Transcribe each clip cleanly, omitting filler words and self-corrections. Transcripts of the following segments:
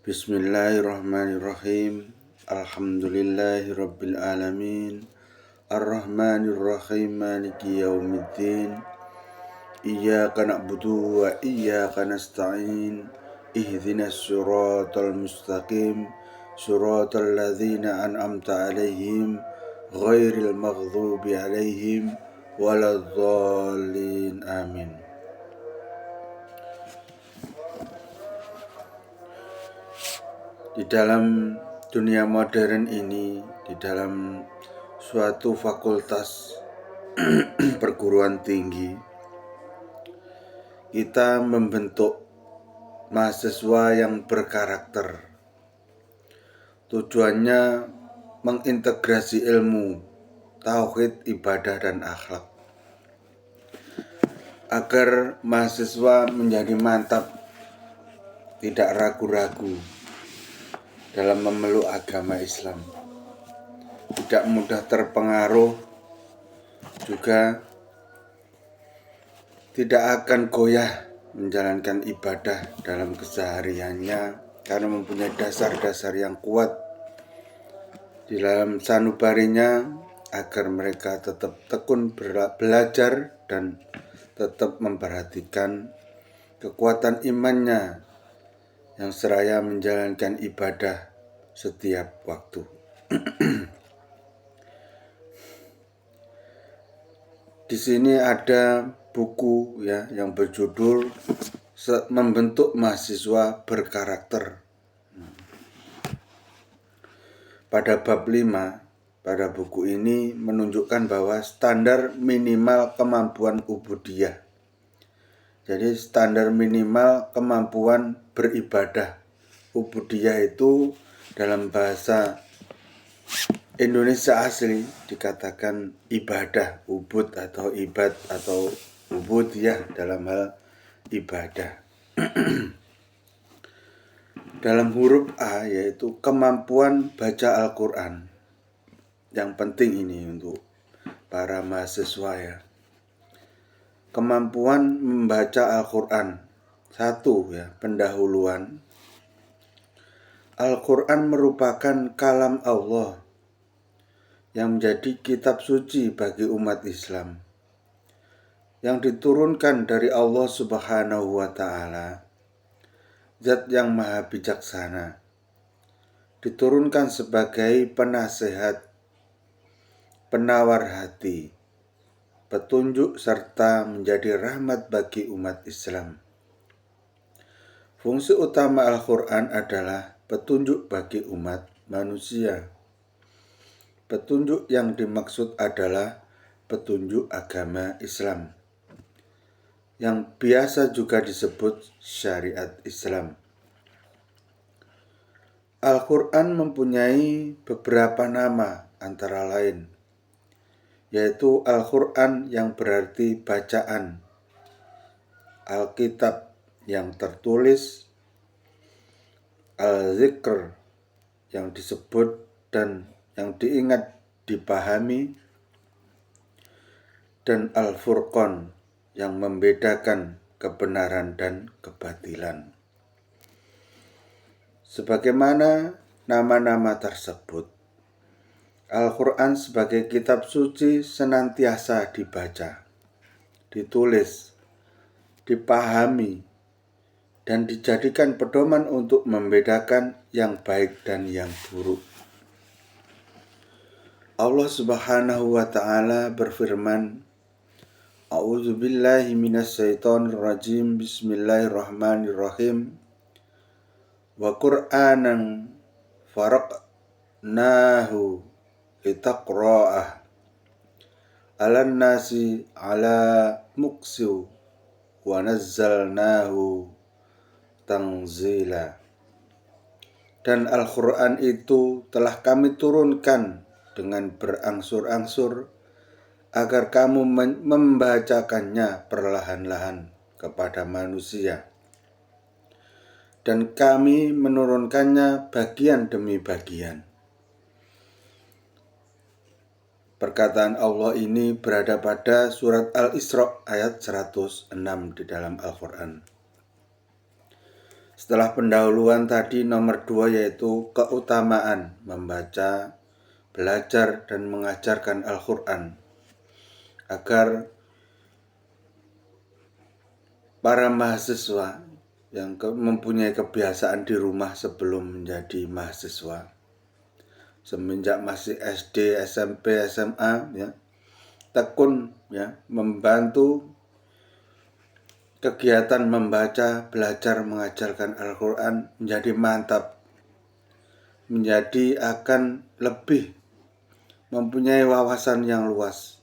Bismillahirrahmanirrahim. Alhamdulillahirabbil alamin. Arrahmanirrahim. Maliki yaumiddin. Iyyaka na'budu wa iyyaka nasta'in. Ihdinas siratal mustaqim. Siratal ladzina an'amta 'alaihim ghairil maghdubi 'alaihim waladdallin. Amin. Di dalam dunia modern ini, di dalam suatu fakultas perguruan tinggi, kita membentuk mahasiswa yang berkarakter. Tujuannya mengintegrasi ilmu, tauhid, ibadah, dan akhlak, agar mahasiswa menjadi mantap, tidak ragu-ragu dalam memeluk agama Islam, tidak mudah terpengaruh, juga tidak akan goyah menjalankan ibadah dalam kesehariannya karena mempunyai dasar-dasar yang kuat di dalam sanubarinya, agar mereka tetap tekun belajar dan tetap memperhatikan kekuatan imannya yang seraya menjalankan ibadah setiap waktu. Di sini ada buku yang berjudul Membentuk Mahasiswa Berkarakter. Pada bab 5, pada buku ini menunjukkan bahwa standar minimal kemampuan ubudiyah. Jadi standar minimal kemampuan beribadah. Ubudiyah itu dalam bahasa Indonesia asli dikatakan ibadah, ubud atau ibad atau ubudiyah dalam hal ibadah. Dalam huruf A, yaitu kemampuan baca Al-Quran. Yang penting ini untuk para mahasiswa ya. Kemampuan membaca Al-Quran. 1 pendahuluan. Al-Quran merupakan kalam Allah yang menjadi kitab suci bagi umat Islam, yang diturunkan dari Allah Subhanahu wa Ta'ala, Zat yang maha bijaksana, diturunkan sebagai penasehat, penawar hati, petunjuk, serta menjadi rahmat bagi umat Islam. Fungsi utama Al-Quran adalah petunjuk bagi umat manusia. Petunjuk yang dimaksud adalah petunjuk agama Islam, yang biasa juga disebut syariat Islam. Al-Quran mempunyai beberapa nama antara lain, yaitu Al-Quran yang berarti bacaan, Alkitab yang tertulis, Al-Zikr yang disebut dan yang diingat, dipahami, dan Al-Furqan yang membedakan kebenaran dan kebatilan. Sebagaimana nama-nama tersebut, Al-Quran sebagai kitab suci senantiasa dibaca, ditulis, dipahami, dan dijadikan pedoman untuk membedakan yang baik dan yang buruk. Allah Subhanahu wa Ta'ala berfirman, A'udzu billahi minasyaitonir rajim. Bismillahirrahmanirrahim. Wa Qur'anan faraqnahu litaqra'ah 'alan nasi 'ala muqsiw wa nazzalnahu tanzila. Dan Al-Quran itu telah kami turunkan dengan berangsur-angsur agar kamu membacakannya perlahan-lahan kepada manusia. Dan kami menurunkannya bagian demi bagian. Perkataan Allah ini berada pada surat Al-Isra ayat 106 di dalam Al-Quran. Setelah pendahuluan tadi nomor 2 yaitu keutamaan membaca, belajar dan mengajarkan Al-Quran agar para mahasiswa yang mempunyai kebiasaan di rumah sebelum menjadi mahasiswa, semenjak masih SD, SMP, SMA, ya, tekun ya membantu kegiatan membaca, belajar, mengajarkan Al-Quran menjadi mantap, menjadi akan lebih mempunyai wawasan yang luas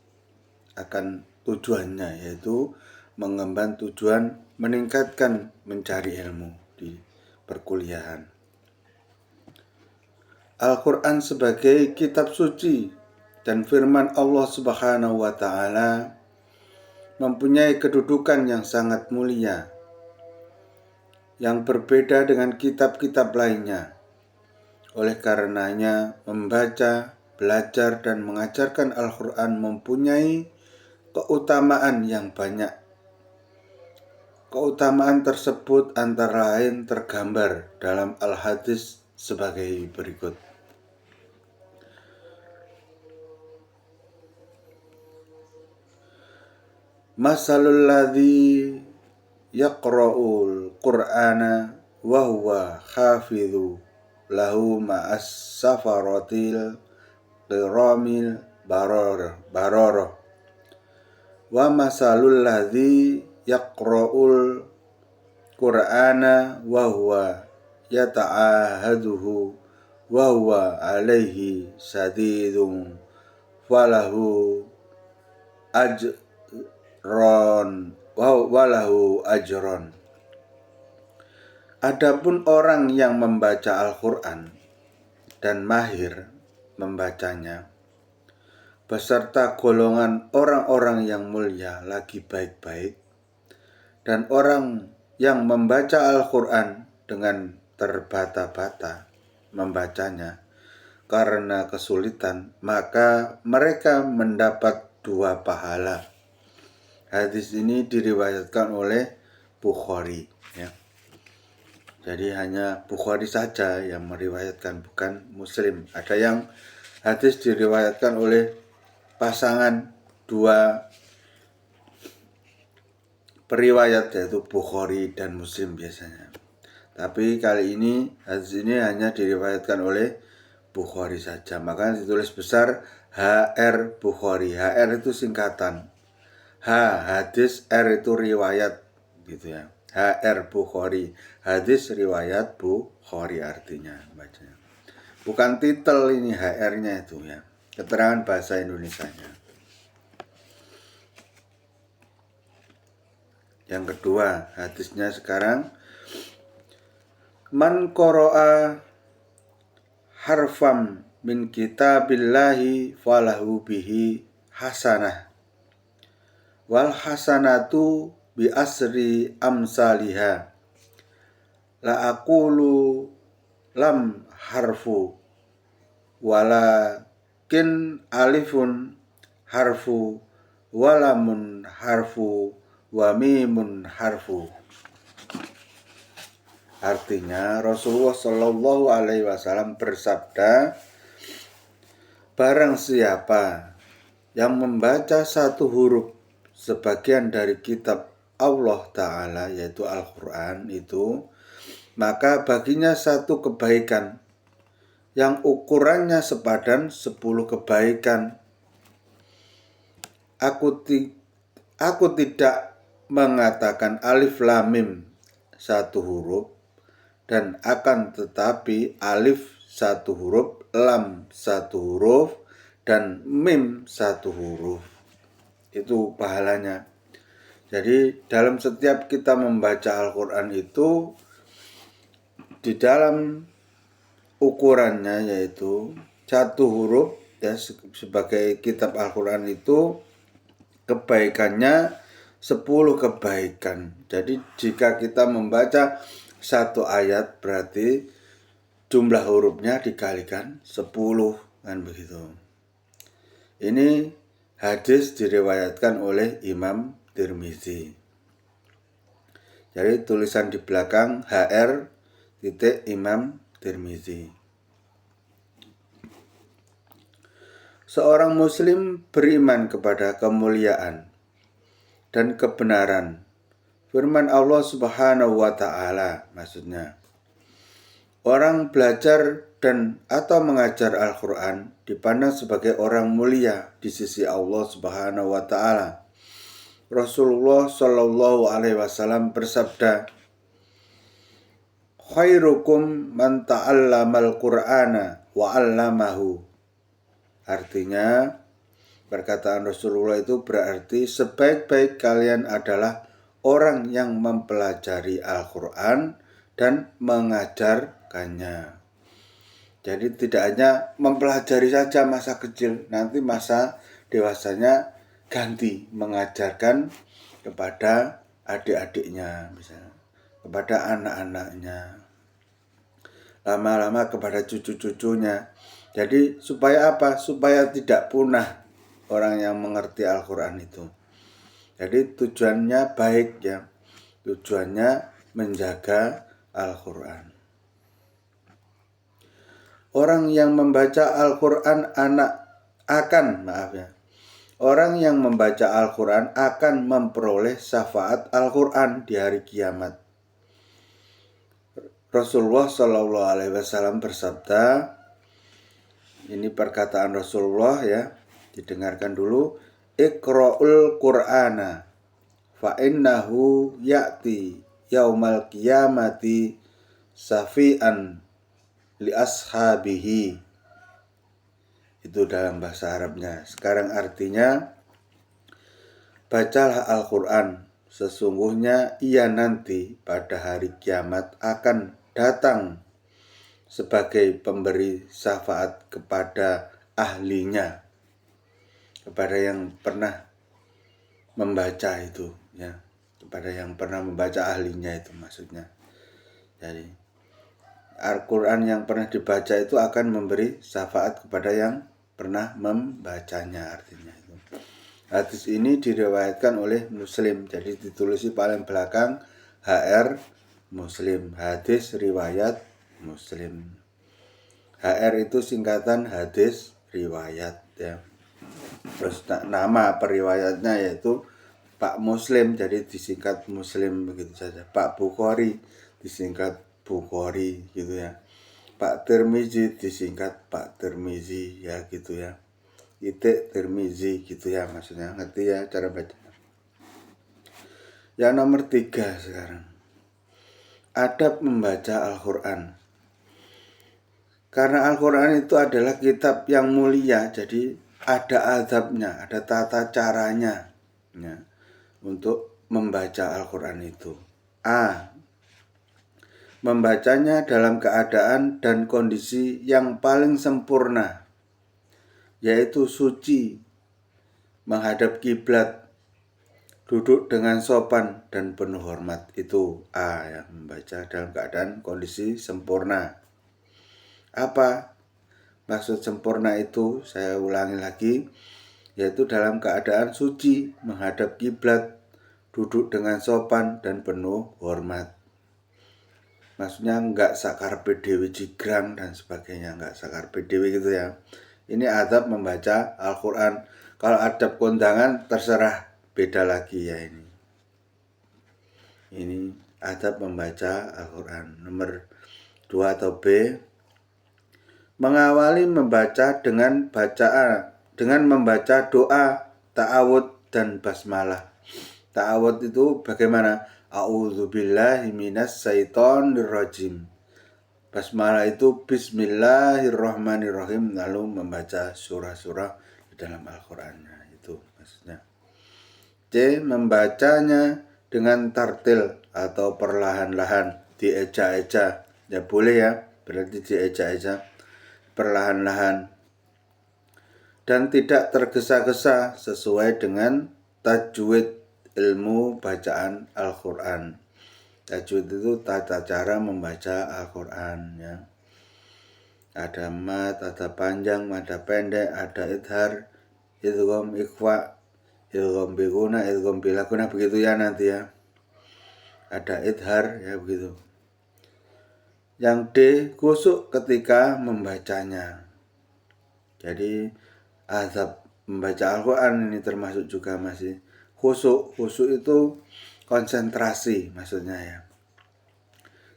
akan tujuannya, yaitu mengemban tujuan meningkatkan mencari ilmu di perkuliahan. Al-Quran sebagai kitab suci dan firman Allah Subhanahu wa Ta'ala mempunyai kedudukan yang sangat mulia, yang berbeda dengan kitab-kitab lainnya. Oleh karenanya, membaca, belajar, dan mengajarkan Al-Quran mempunyai keutamaan yang banyak. Keutamaan tersebut antara lain tergambar dalam Al-Hadis sebagai berikut. Masalul ladzi yaqra'ul Qur'ana wa huwa hafidhu lahu ma'as safaratil qiramil bararah wa masalul ladzi yaqra'ul Qur'ana wa huwa yata'ahaduhu wa huwa alaihi sadidun walahu ajron. Adapun orang yang membaca Al-Quran dan mahir membacanya beserta golongan orang-orang yang mulia lagi baik-baik, dan orang yang membaca Al-Quran dengan terbata-bata membacanya karena kesulitan, maka mereka mendapat 2 pahala. Hadis ini diriwayatkan oleh Bukhari, ya. Jadi hanya Bukhari saja yang meriwayatkan, bukan Muslim. Ada yang hadis diriwayatkan oleh pasangan 2 periwayat, yaitu Bukhari dan Muslim biasanya. Tapi kali ini hadis ini hanya diriwayatkan oleh Bukhari saja. Maka ditulis besar HR Bukhari. HR itu singkatan. H hadis, R itu riwayat, gitu ya. HR Bukhari, hadis riwayat Bukhari artinya bacanya. Bukan titel ini, HR-nya itu ya. Keterangan bahasa Indonesianya. Yang kedua, hadisnya sekarang, man qara'a harfam min kitabillahi falahu bihi hasanah wal hasanatu bi asri amsalihha la aqulu lam harfu walakin alifun harfu walamun harfu wa mimun harfu. Artinya Rasulullah Shallallahu Alaihi Wasallam bersabda, barang siapa yang membaca satu huruf sebagian dari kitab Allah Ta'ala, yaitu Al-Quran itu, maka baginya 1 kebaikan yang ukurannya sepadan 10 kebaikan. Aku tidak mengatakan alif lam mim 1 huruf, dan akan tetapi alif 1 huruf, lam 1 huruf, dan mim 1 huruf. Itu pahalanya. Jadi dalam setiap kita membaca Al-Quran itu, di dalam ukurannya yaitu 1 huruf ya, sebagai kitab Al-Quran itu kebaikannya 10 kebaikan. Jadi jika kita membaca 1 ayat, berarti jumlah hurufnya dikalikan 10, kan begitu. Ini hadis diriwayatkan oleh Imam Tirmizi. Jadi tulisan di belakang HR titik Imam Tirmizi. Seorang muslim beriman kepada kemuliaan dan kebenaran firman Allah Subhanahu wa taala, maksudnya orang belajar dan atau mengajar Al-Qur'an dipandang sebagai orang mulia di sisi Allah Subhanahu wa taala. Rasulullah Shallallahu alaihi wasallam bersabda, "Khairukum man ta'allamal Qur'ana wa 'allamahu." Artinya, perkataan Rasulullah itu berarti sebaik-baik kalian adalah orang yang mempelajari Al-Qur'an dan mengajarkannya. Jadi tidak hanya mempelajari saja masa kecil, nanti masa dewasanya ganti mengajarkan kepada adik-adiknya, misalnya kepada anak-anaknya, lama-lama kepada cucu-cucunya. Jadi supaya apa? Supaya tidak punah orang yang mengerti Al-Qur'an itu. Jadi tujuannya baik ya. Tujuannya menjaga Al-Qur'an. Orang yang membaca Al-Qur'an Orang yang membaca Al-Qur'an akan memperoleh syafaat Al-Qur'an di hari kiamat. Rasulullah Shallallahu alaihi wasallam bersabda, ini perkataan Rasulullah ya, didengarkan dulu. Iqra'ul Qur'ana fa innahu ya'ti yaumal qiyamati safi'an li ashabihi. Itu dalam bahasa Arabnya. Sekarang artinya, bacalah Al-Qur'an, sesungguhnya ia nanti pada hari kiamat akan datang sebagai pemberi syafaat kepada ahlinya, kepada yang pernah membaca itu ya, kepada yang pernah membaca ahlinya itu maksudnya. Jadi Al-Qur'an yang pernah dibaca itu akan memberi syafaat kepada yang pernah membacanya, artinya itu. Hadis ini diriwayatkan oleh Muslim, jadi ditulis di paling belakang HR Muslim, hadis riwayat Muslim. HR itu singkatan hadis riwayat ya. Terus nama periwayatnya yaitu Pak Muslim, jadi disingkat Muslim begitu saja. Pak Bukhari disingkat Bukhari gitu ya. Pak Tirmizi disingkat Pak Tirmizi ya gitu ya. Titik Tirmizi gitu ya, maksudnya ngerti ya cara baca. Yang nomor 3 sekarang, adab membaca Al-Qur'an. Karena Al-Qur'an itu adalah kitab yang mulia, jadi ada adabnya, ada tata caranya ya, untuk membaca Al-Qur'an itu. A. Membacanya dalam keadaan dan kondisi yang paling sempurna, yaitu suci, menghadap kiblat, duduk dengan sopan dan penuh hormat. Itu A ya, membaca dalam keadaan kondisi sempurna. Apa maksud sempurna itu? Saya ulangi lagi, yaitu dalam keadaan suci, menghadap kiblat, duduk dengan sopan dan penuh hormat. Maksudnya enggak sakarpe dewi jigrang dan sebagainya, enggak sakarpe dewi gitu ya. Ini adab membaca Al-Qur'an. Kalau adab kondangan terserah, beda lagi ya ini. Ini adab membaca Al-Qur'an. Nomor 2 atau B, mengawali membaca dengan membaca doa, ta'awud dan basmalah. Ta'awud itu bagaimana? A'udzubillahi minas syaitonir rajim. Basmalah itu bismillahirrahmanirrahim, lalu membaca surah-surah di dalam Al-Qur'annya itu maksudnya. C. Membacanya dengan tartil atau perlahan-lahan, dieja-eja. Ya boleh ya, berarti dieja-eja perlahan-lahan dan tidak tergesa-gesa sesuai dengan tajwid ilmu bacaan Al-Qur'an. Tajwid itu tata cara membaca Al-Qur'an ya. Ada mat, ada panjang, ada pendek, ada idhar, idgham, ikhfa, idgham biguna, idgham bilaguna, begitu ya nanti ya. ada idhar ya begitu. Yang D, khusyuk ketika membacanya. Jadi azab membaca Al-Quran ini termasuk juga masih khusyuk. Khusyuk itu konsentrasi maksudnya ya.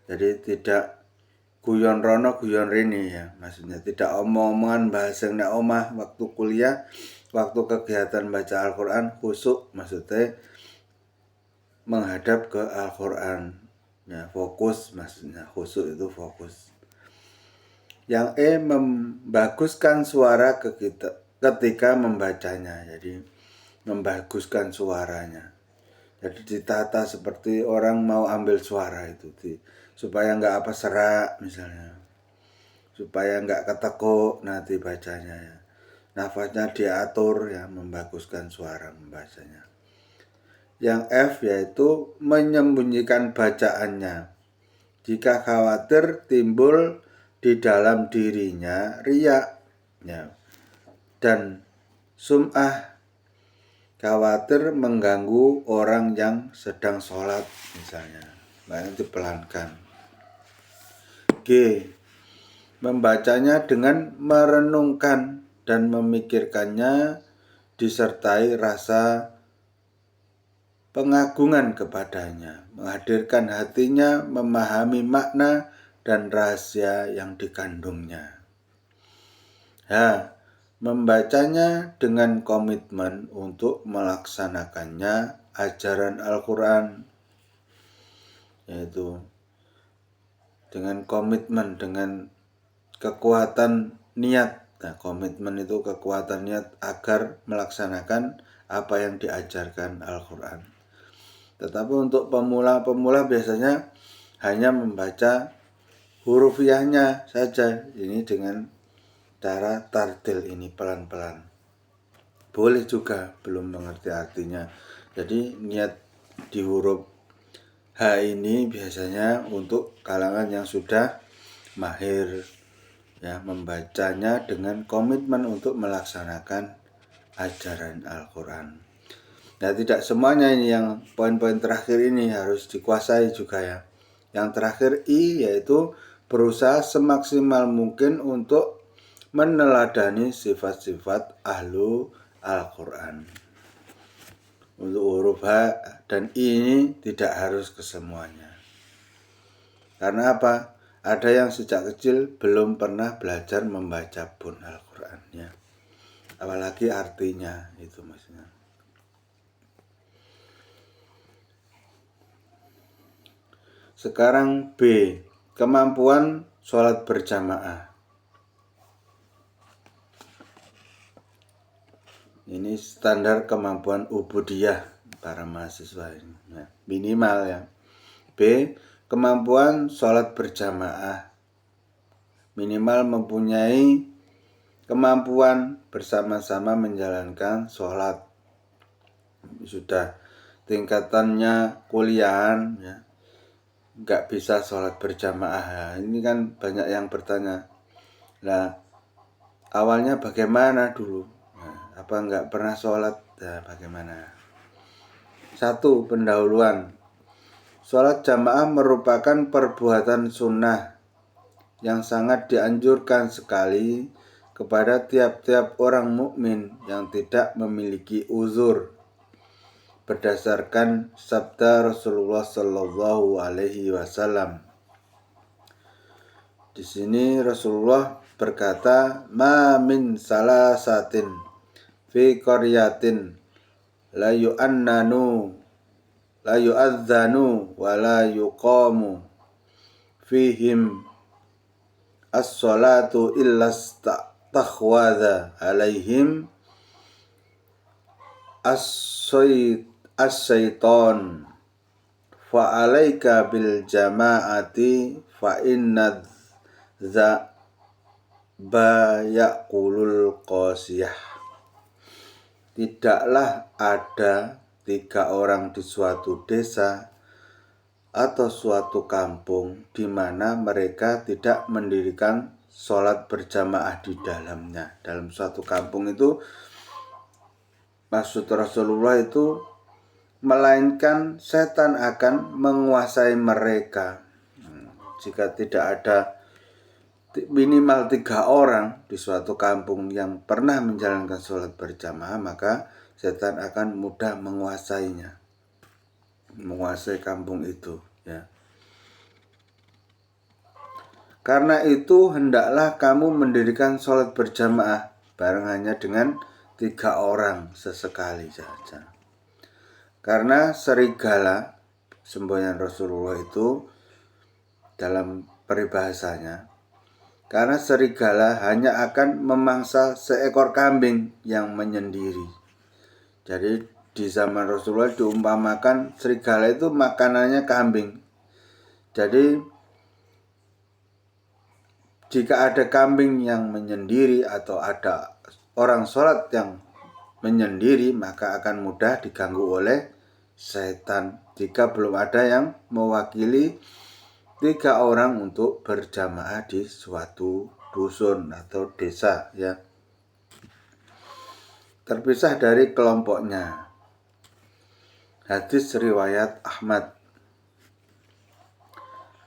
Jadi tidak guyon rono guyon rene ya, maksudnya tidak omong-omongan bahasa nek omah waktu kuliah, waktu kegiatan baca Al-Quran. Khusyuk maksudnya menghadap ke Al-Quran ya, fokus maksudnya. Khusyuk itu fokus. Yang E, membaguskan suara ketika membacanya. Jadi membaguskan suaranya. Jadi ditata seperti orang mau ambil suara itu, supaya nggak apa serak misalnya, supaya nggak ketekuk nanti bacanya ya. Nafasnya diatur ya, membaguskan suara membacanya. Yang F yaitu menyembunyikan bacaannya jika khawatir timbul di dalam dirinya riya ya, dan sum'ah, khawatir mengganggu orang yang sedang sholat misalnya, makanya dipelankan. G, membacanya dengan merenungkan dan memikirkannya disertai rasa pengagungan kepadanya, menghadirkan hatinya memahami makna dan rahasia yang dikandungnya. Ya, membacanya dengan komitmen untuk melaksanakannya ajaran Al-Quran, yaitu dengan komitmen, dengan kekuatan niat. Nah, komitmen itu kekuatan niat agar melaksanakan apa yang diajarkan Al-Quran. Tetapi untuk pemula-pemula biasanya hanya membaca hurufiahnya saja, ini dengan cara tartil ini pelan-pelan. Boleh juga belum mengerti artinya. Jadi niat di huruf H ini biasanya untuk kalangan yang sudah mahir ya, membacanya dengan komitmen untuk melaksanakan ajaran Al-Quran. Nah, tidak semuanya ini yang poin-poin terakhir ini harus dikuasai juga ya. Yang terakhir I, yaitu berusaha semaksimal mungkin untuk meneladani sifat-sifat ahlu Al-Quran. Untuk huruf H dan I ini tidak harus kesemuanya. Karena apa? Ada yang sejak kecil belum pernah belajar membaca pun Al-Quran ya. Apalagi artinya itu maksudnya. Sekarang B, kemampuan sholat berjamaah. Ini standar kemampuan ubudiyah para mahasiswa ini ya. Minimal ya. B, kemampuan sholat berjamaah. Minimal mempunyai kemampuan bersama-sama menjalankan sholat. Sudah tingkatannya kuliahan ya, nggak bisa sholat berjamaah ya. Ini kan banyak yang bertanya, nah awalnya bagaimana dulu? Nah, apa nggak pernah sholat? Nah, bagaimana? 1. Pendahuluan. Sholat jamaah merupakan perbuatan sunnah yang sangat dianjurkan sekali kepada tiap-tiap orang mukmin yang tidak memiliki uzur, berdasarkan sabda Rasulullah Shallallahu Alaihi Wasallam. Di sini Rasulullah berkata, "Ma min salasatin fi qaryatin la yu'adzanu wa la yuqamu fihim as-salatu illa takhwadha alaihim as-syaiton fa alaika bil jama'ati fa inna dza bayaqulul qasiyah." Tidaklah ada 3 orang di suatu desa atau suatu kampung di mana mereka tidak mendirikan sholat berjamaah di dalamnya. Dalam suatu kampung itu maksud Rasulullah itu melainkan setan akan menguasai mereka. Jika tidak ada minimal 3 orang di suatu kampung yang pernah menjalankan sholat berjamaah, maka setan akan mudah menguasainya, menguasai kampung itu, ya. Karena itu hendaklah kamu mendirikan sholat berjamaah bareng hanya dengan 3 orang sesekali saja. Karena serigala, semboyan Rasulullah itu dalam peribahasanya, karena serigala hanya akan memangsa seekor kambing yang menyendiri. Jadi di zaman Rasulullah diumpamakan serigala itu makanannya kambing. Jadi jika ada kambing yang menyendiri atau ada orang sholat yang menyendiri, maka akan mudah diganggu oleh setan jika belum ada yang mewakili 3 orang untuk berjamaah di suatu dusun atau desa, ya. Terpisah dari kelompoknya. Hadis riwayat Ahmad.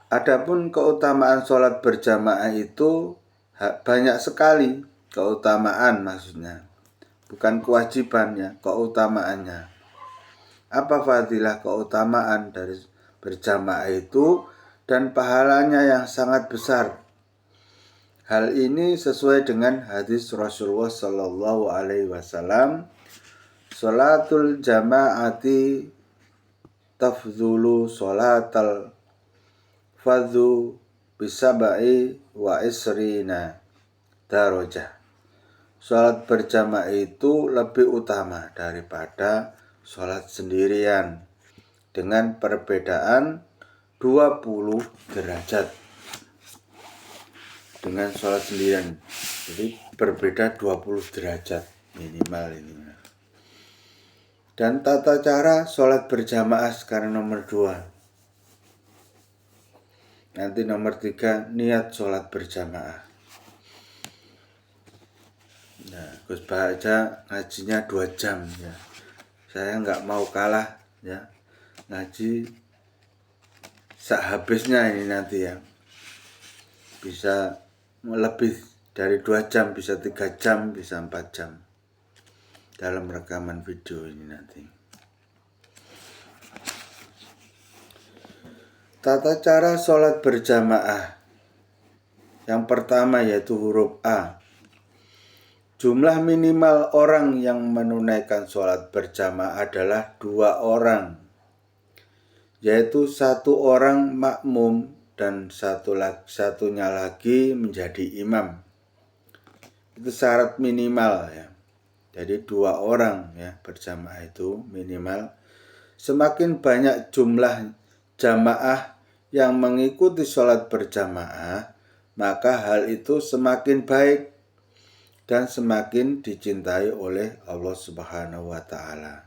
Adapun keutamaan sholat berjamaah itu banyak sekali, keutamaan maksudnya, bukan kewajibannya, keutamaannya. Apa fadilah keutamaan dari berjamaah itu dan pahalanya yang sangat besar? Hal ini sesuai dengan hadis Rasulullah Sallallahu Alaihi Wasallam, Salatul jama'ati tafdhulu salatal fadhu bisabai wa isrina darajah. Salat berjamaah itu lebih utama daripada salat sendirian dengan perbedaan 20 derajat dengan sholat sendirian. Jadi berbeda 20 derajat minimal ini. Dan tata cara sholat berjamaah sekarang nomor 2. Nanti nomor 3 niat sholat berjamaah. Nah, Gus Bahaja ngajinya 2 jam, ya. Saya nggak mau kalah, ya. Ngaji sehabisnya ini nanti, ya. Bisa lebih dari 2 jam, bisa 3 jam, bisa 4 jam dalam rekaman video ini nanti. Tata cara sholat berjamaah. Yang pertama yaitu huruf A. Jumlah minimal orang yang menunaikan sholat berjamaah adalah 2 orang, yaitu 1 orang makmum dan satunya lagi menjadi imam. Itu syarat minimal, ya. Jadi 2 orang, ya, berjamaah itu minimal. Semakin banyak jumlah jamaah yang mengikuti sholat berjamaah, maka hal itu semakin baik dan semakin dicintai oleh Allah Subhanahu wa Ta'ala.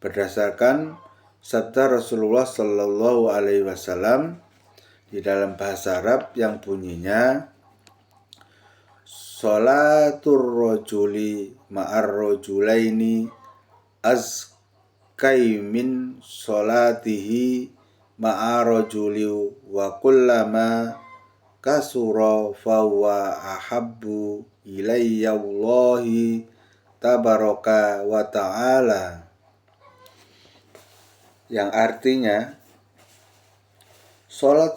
Berdasarkan sabda Rasulullah Sallallahu Alaihi Wasallam di dalam bahasa Arab yang bunyinya, sholatur rojuli ma'ar rojulaini azkai min sholatihi ma'ar rojuli wa kullama kasura fawa ahabbu ilayyallahi tabaraka wa ta'ala. Yang artinya, sholat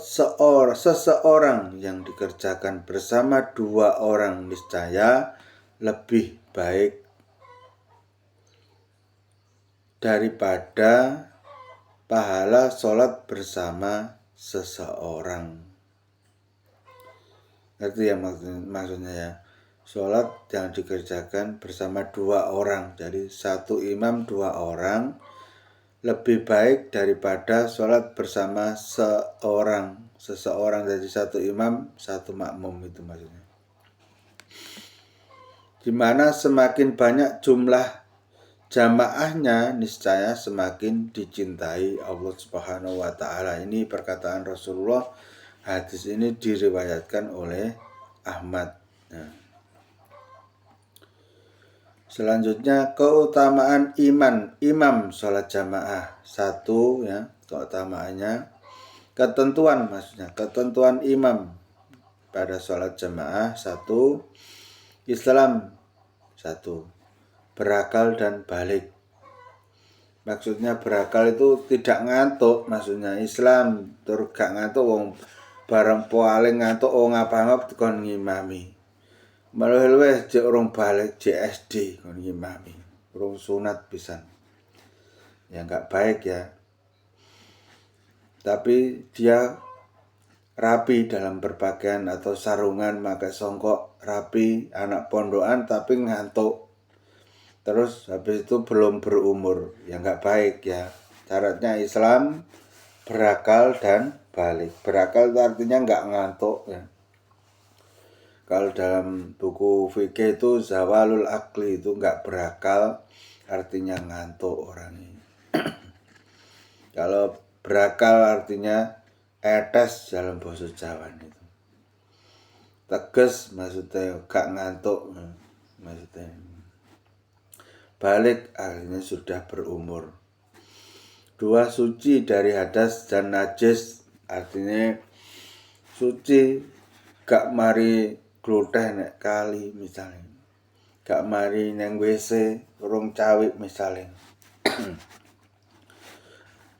seseorang yang dikerjakan bersama 2 orang niscaya lebih baik daripada pahala sholat bersama seseorang. Itu yang maksudnya, ya. Sholat yang dikerjakan bersama 2 orang, jadi 1 imam 2 orang, lebih baik daripada sholat bersama seseorang, jadi 1 imam 1 makmum, itu maksudnya. Dimana semakin banyak jumlah jamaahnya, niscaya semakin dicintai Allah Subhanahu wa Ta'ala. Ini perkataan Rasulullah. Hadis ini diriwayatkan oleh Ahmad. Nah, Selanjutnya keutamaan imam sholat jamaah. Satu ya, keutamaannya. Ketentuan maksudnya, ketentuan imam pada sholat jamaah. Satu, Islam. Satu, berakal dan balik. Maksudnya berakal itu tidak ngantuk. Maksudnya Islam terus gak ngantuk wong bareng paling ngantuk wong ngapa-ngapa kon ngimami. Maluh-luh jek urung balik JSD kon ngimami. Urung sunat pisan. Ya enggak baik ya. Tapi dia rapi dalam berpakaian atau sarungan, pakai songkok rapi, anak pondokan tapi ngantuk. Terus habis itu belum berumur, ya enggak baik ya. Syaratnya Islam, berakal dan balik. Berakal itu artinya enggak ngantuk ya. Kalau dalam buku fikih itu zawalul akli itu enggak berakal, artinya ngantuk orang ini. Kalau berakal artinya etes dalam bahasa Jawa itu. Tegas maksudnya gak ngantuk maksudnya. Balik artinya sudah berumur. Dua, suci dari hadas dan najis artinya suci, gak mari gluteh nek kali misalnya, gak mari neng WC urung cawik misalnya.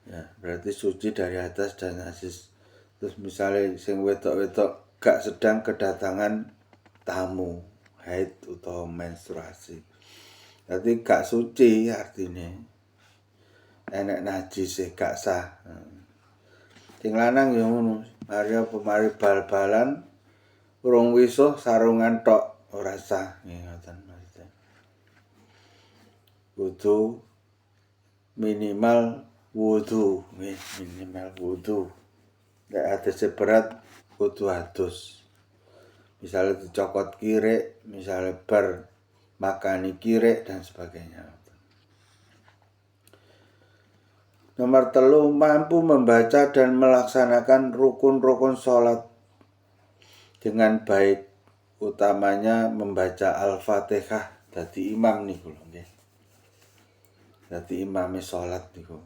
Ya, berarti suci dari hadas dan najis. Terus misalnya sing wedok-wedok gak sedang kedatangan tamu haid atau menstruasi, berarti gak suci artinya. Enek najis gak sah. Sing lanang ya ngono, mari bal-balan urung wisuh sarungan tok ora sah ngoten maksudnya. Kudu minimal wudu. Nek hadise berat kudu adus. Misalnya dicokot kirek, misalnya bar makani kirek dan sebagainya. Nomor 3, mampu membaca dan melaksanakan rukun-rukun sholat dengan baik, utamanya membaca Al-Fatihah. Dadi imam niku lho nggih. Dadi imame sholat niku.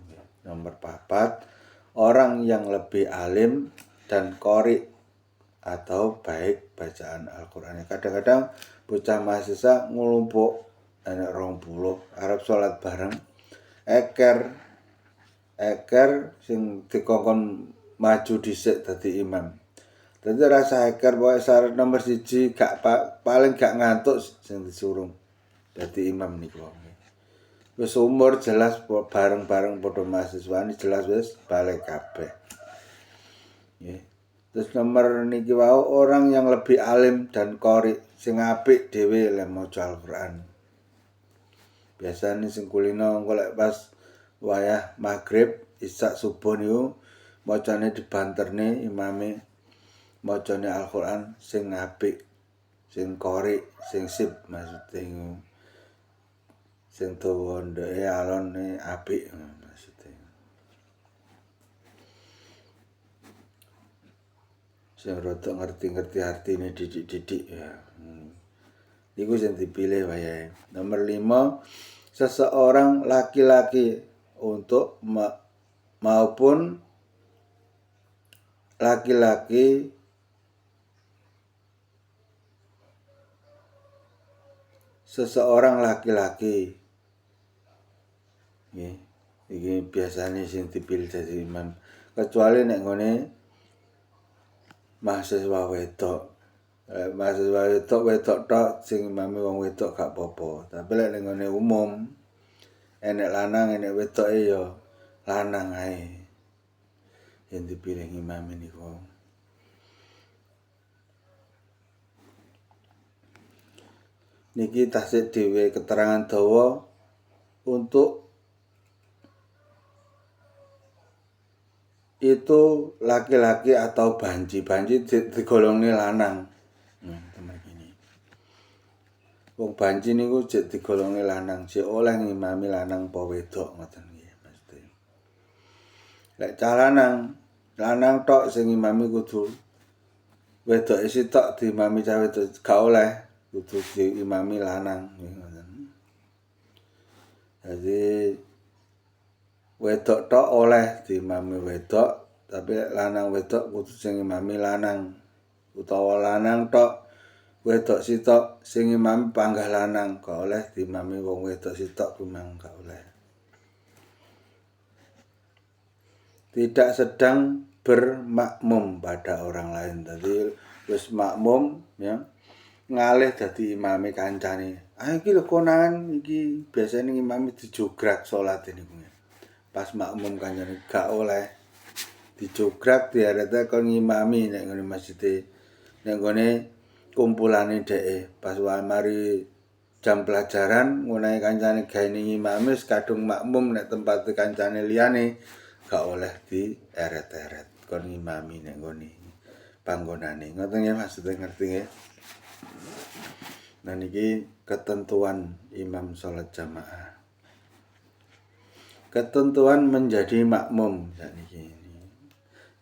Nomor 4, orang yang lebih alim dan qori atau baik bacaan Al-Qur'an. Kadang-kadang bocah mahasiswa nglumpuk anak 20 arep sholat bareng, eker sing dikongkon maju dhisik dadi imam. Dadi rasa eker pokoke syarat nomor 1 paling gak ngantuk sing disuruh dadi imam niku. Wis umur jelas bareng-bareng padha mahasiswa ini jelas wis balik kabeh. Nggih. Terus nomor niki wau orang yang lebih alim dan qori sing apik dhewe lek maca Al-Qur'an. Biasane sing kulino golek pas wayah maghrib, isya subuh niku macane dibanterne imame macane Al-Qur'an sing apik, sing qori, sing sip maksudnya. Sing dawa ndeke alone apik maksudnya. Sing rada ngerti-ngerti artine didik-didik ya. Iku sing dipilih wayahe. Nomor 5, seseorang laki-laki untuk maupun laki-laki seseorang laki-laki. Nggih, iki biasane sing dipilih dadi imam. Kecuali nek ngene mahasiswa wedok. Mahasiswa wedok tok sing imame wong wedok gak apa-apa. Tapi lek nek ngene umum enek lanang enek wedoke ya lanang ae. Yang dipilih imam niku. Niki tasik dhewe keterangan dawa untuk itu laki-laki atau banji digolongne lanang. Temen ini. Wong banji niku jek digolongne lanang, jek oleh ngimami lanang apa wedok ngoten nggih mesti. Lek cah lanang tok sing ngimami kudu wedoke sitok diimami cah wedok gak oleh, kudu diimami lanang ngoten. Jadi wedok tok oleh diimami wedok, tapi lanang wedok kudu sing imami lanang. Utawa lanang tok wedok sitok sing imami panggah lanang, gak oleh diimami wong wedok sitok memang gak oleh. Tidak sedang bermakmum pada orang lain. Jadi wis makmum ya, ngalih dadi imame kancane. Iki lho konangan iki biasane imame dijograk salat niku. Pas makmum kancane gak oleh dijograk diarete kon ngimami nek ngene masjid nek ngene kumpulane dheke. Pas wae mari jam pelajaran ngonehe kancane gawe ngimami wis kadung makmum nek tempat kancane liyane gak oleh dieret-eret kon ngimami nek ngene panggonane. Ngoten ya maksudnya ngerti nggih. Nah niki ketentuan imam sholat jamaah. Ketentuan menjadi makmum sakniki.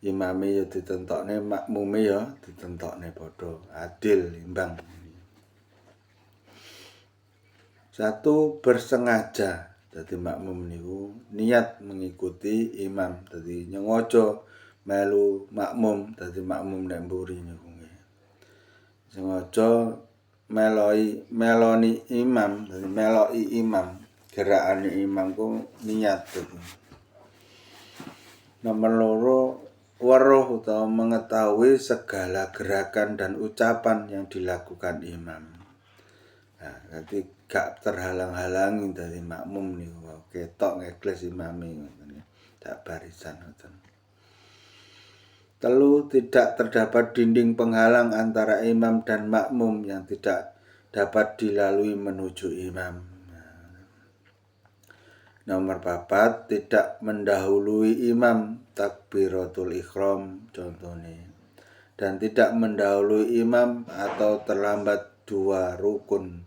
Imame ya ditentokne, makmume ya ditentokne padha, adil, imbang. Satu, bersengaja. Dadi makmum niku niat mengikuti imam. Dadi nyengaja melu makmum, dadi makmum nek mburi niku nggih. Sengaja meloni imam, dadi meloki imam, gerakane imam ku niat gitu. Nomor loro, weruh utawa mengetahui segala gerakan dan ucapan yang dilakukan imam. Nah, nanti gak terhalang-halangi dari makmum niku, ketok ngekles imame ngoten. Tak barisan ngoten. Telu, tidak terdapat dinding penghalang antara imam dan makmum yang tidak dapat dilalui menuju imam. Nomor 4, tidak mendahului imam takbiratul ihram contohnya. Dan tidak mendahului imam atau terlambat 2 rukun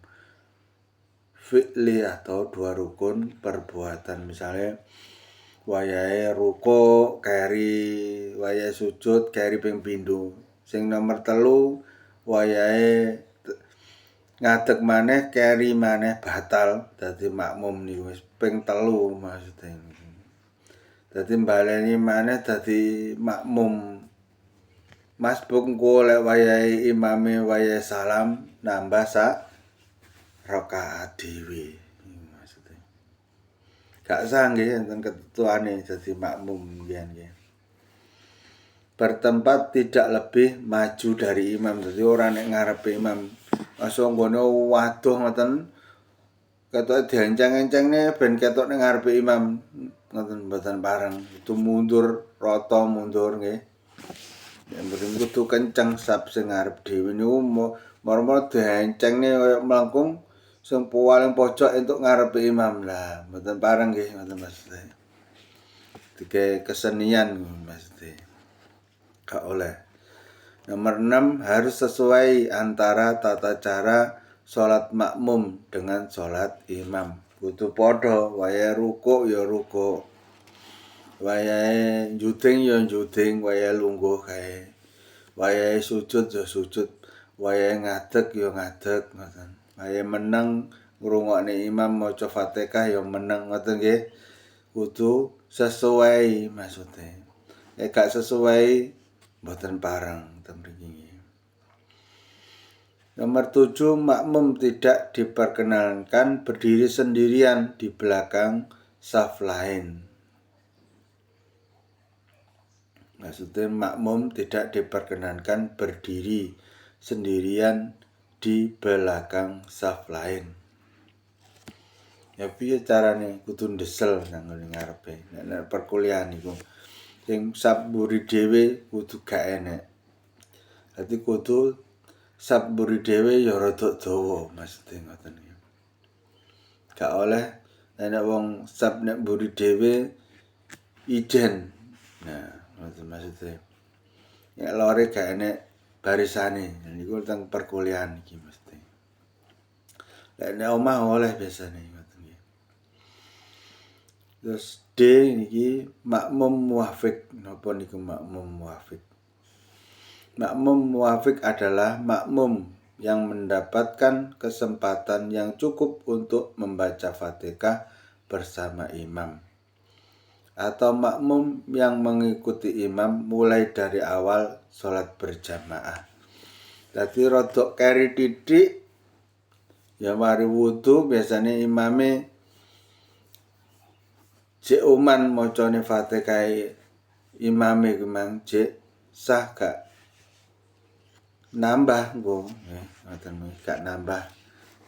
fi'li atau 2 rukun perbuatan. Misalnya wayahe ruko keri, wayahe sujud keri ping pindho. Sing nomor 3 wayahe ngadeg maneh keri maneh batal. Dadi makmum niku wis ping 3 maksudnya. Dadi baleni maneh dadi makmum. Masbuk engko lek wayahe imame wayahe salam nambah sak rakaat dhewe. Gak sah nggih enten ketentuane dadi makmum nggih. Bertempat tidak lebih maju dari imam. Dadi ora nek ngarepe imam. Masa nggone waduh ngoten ketoke dienceng-encengne ben ketok nek ngarepe imam. Ngoten mboten pareng. Itu mundur, rata mundur nggih. Ya mboten kudu kenceng sab sing ngarep dhewe niku moro-moro diencengne kaya mlangkung sing paling pojok entuk ngarepe imam. Lah, mboten pareng nggih ngoten maksudnya. Dike kesenian maksudnya. Gak oleh. Nomor 6, harus sesuai antara tata cara salat makmum dengan salat imam. Kudu padha, wayahe rukuk ya rukuk. Wayahe njuding ya njuding, wayahe lungguh kae. Wayahe sujud ya sujud, wayahe ngadeg ya ngadeg ngoten. Wayahe meneng ngrungokne imam maca Fatihah ya meneng ngoten nggih. Kudu sesuai maksudnya. Nek gak sesuai mboten pareng ten mriki. Nomor 7, makmum tidak diperkenankan berdiri sendirian di belakang saf lain. Maksudnya makmum tidak diperkenankan berdiri sendirian di belakang saf lain. Ya piye carane kudu ndesel nang ngarepe. Nek perkuliahan iku sing sab mburi dhewe kudu gak enek. Dadi kudu sab mburi dhewe ya rada dawa maksudnya ngoten iki. Gak oleh nek wong sab nek mburi dhewe ijen. Nah, ngoten maksudnya. Nek lore gak enek barisane. Niku teng perkuliahan iki mesti. Nek omah oleh biasane. Terus D niki makmum muwafiq. Napa niku makmum muwafiq? Makmum muwafiq adalah makmum yang mendapatkan kesempatan yang cukup untuk membaca Fatihah bersama imam, atau makmum yang mengikuti imam mulai dari awal sholat berjamaah. Jadi rodok keri titik, ya mari wudu biasanya imame cek uman mocone Fatihah imame memang cek sah gak nambah go, ngoten gak nambah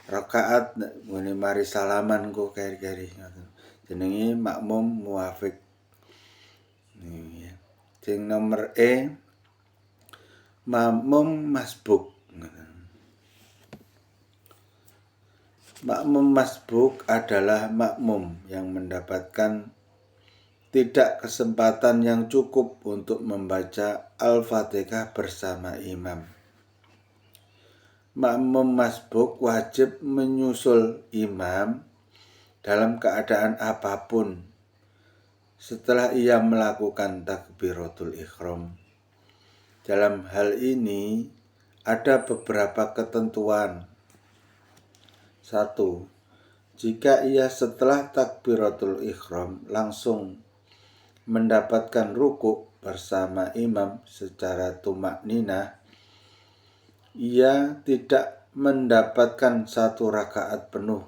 rakaat ngene mari salaman go keri-keri ngoten. Jenenge makmum muafik. Sing nomor makmum masbuk. Makmum masbuk adalah makmum yang mendapatkan tidak kesempatan yang cukup untuk membaca Al-Fatihah bersama imam. Makmum masbuk wajib menyusul imam dalam keadaan apapun setelah ia melakukan takbiratul ihram. Dalam hal ini ada beberapa ketentuan. 1. Jika ia setelah takbiratul ihram langsung mendapatkan rukuk bersama imam secara tumakninah, ia tidak mendapatkan 1 rakaat penuh.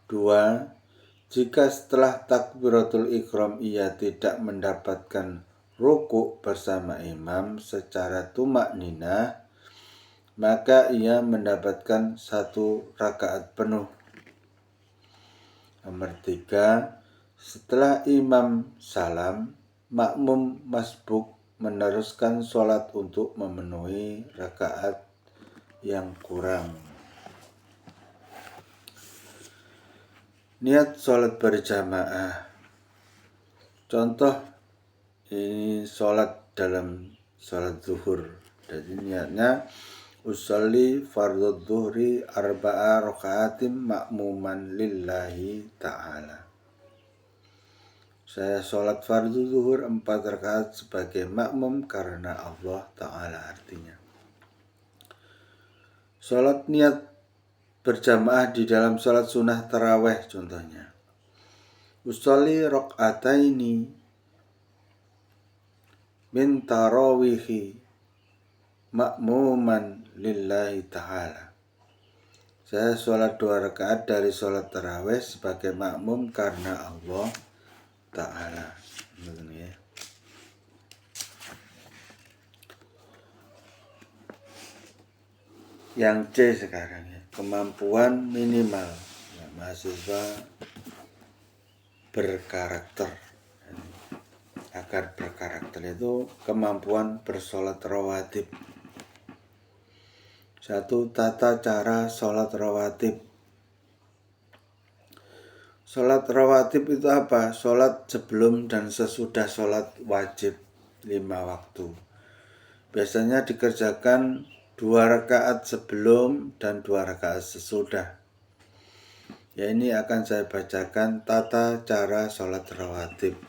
2. Jika setelah takbiratul ihram ia tidak mendapatkan rukuk bersama imam secara tumakninah, maka ia mendapatkan 1 rakaat penuh. Nomor 3, setelah imam salam, makmum masbuk meneruskan sholat untuk memenuhi rakaat yang kurang. Niat sholat berjamaah. Contoh ini sholat dalam sholat zuhur. Jadi niatnya usolli fardhu dhuhri arba'a rakaatim makmuman lillahi ta'ala. Saya sholat fardhu zuhur 4 rakaat sebagai makmum karena Allah Ta'ala artinya. Sholat niat berjamaah di dalam sholat sunnah taraweh contohnya. Usolli rakaataini min tarawihi makmuman lillahi ta'ala. Saya sholat 2 rakaat dari sholat taraweh sebagai makmum karena Allah Ta'ala. Yang C sekarang ya, kemampuan minimal ya, mahasiswa berkarakter. Agar berkarakter itu kemampuan bersolat rawatib. 1. Tata cara sholat rawatib. Sholat rawatib itu apa? Sholat sebelum dan sesudah sholat wajib 5 waktu. Biasanya dikerjakan 2 rakaat sebelum dan 2 rakaat sesudah. Ya, ini akan saya bacakan tata cara sholat rawatib.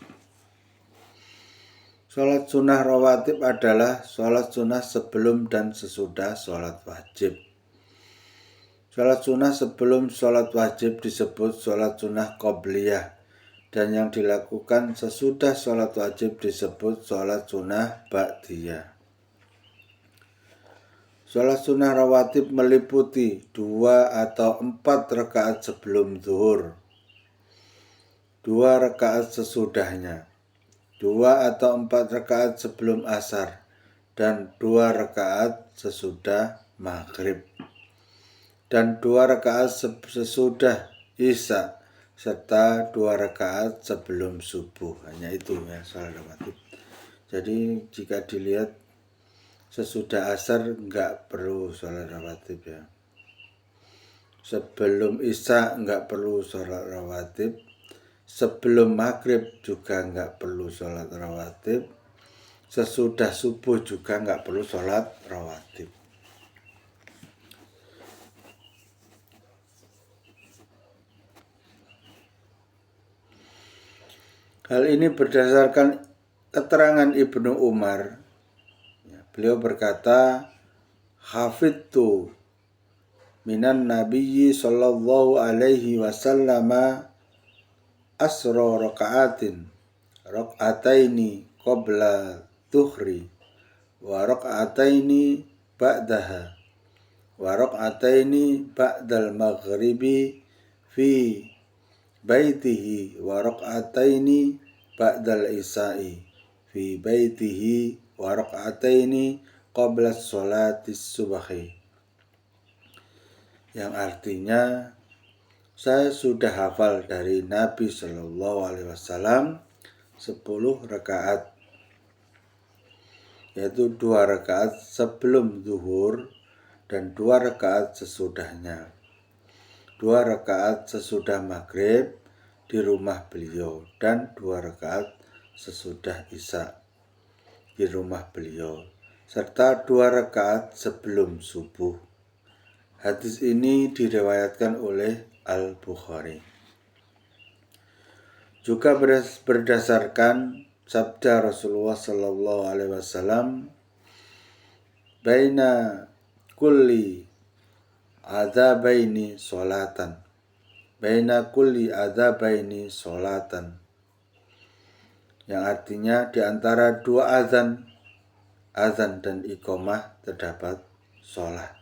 Sholat sunnah rawatib adalah sholat sunnah sebelum dan sesudah sholat wajib. Sholat sunnah sebelum sholat wajib disebut sholat sunnah qobliyah, dan yang dilakukan sesudah sholat wajib disebut sholat sunnah ba'diyah. Sholat sunnah rawatib meliputi 2 atau 4 rakaat sebelum zuhur, 2 rakaat sesudahnya, 2 atau 4 rakaat sebelum asar, dan 2 rakaat sesudah maghrib, dan 2 rakaat sesudah isya, serta 2 rakaat sebelum subuh. Hanya itu ya sholat rawatib. Jadi jika dilihat sesudah asar enggak perlu sholat rawatib ya. Sebelum isya enggak perlu sholat rawatib. Sebelum maghrib juga enggak perlu sholat rawatib. Sesudah subuh juga enggak perlu sholat rawatib. Hal ini berdasarkan keterangan Ibnu Umar. Beliau berkata, hafidtu minan nabiyyi sallallahu alaihi wasallam asra raka'ataini qabla dhuhri wa raka'ataini ba'daha wa raka'ataini ba'dal maghribi fi baitihi wa raka'ataini ba'dal isya'i fi baitihi wa raka'ataini qabla sholati subhi. Yang artinya, saya sudah hafal dari Nabi Shallallahu Alaihi Wasallam 10 rakaat, yaitu 2 rakaat sebelum zuhur dan 2 rakaat sesudahnya, 2 rakaat sesudah maghrib di rumah beliau, dan 2 rakaat sesudah isya di rumah beliau, serta 2 rakaat sebelum subuh. Hadis ini diriwayatkan oleh Al-Bukhari. Juga berdasarkan sabda Rasulullah sallallahu alaihi wasallam, baina kulli adzabaini sholatan. Baina kulli adzabaini sholatan. Yang artinya di antara 2 azan dan iqamah terdapat sholat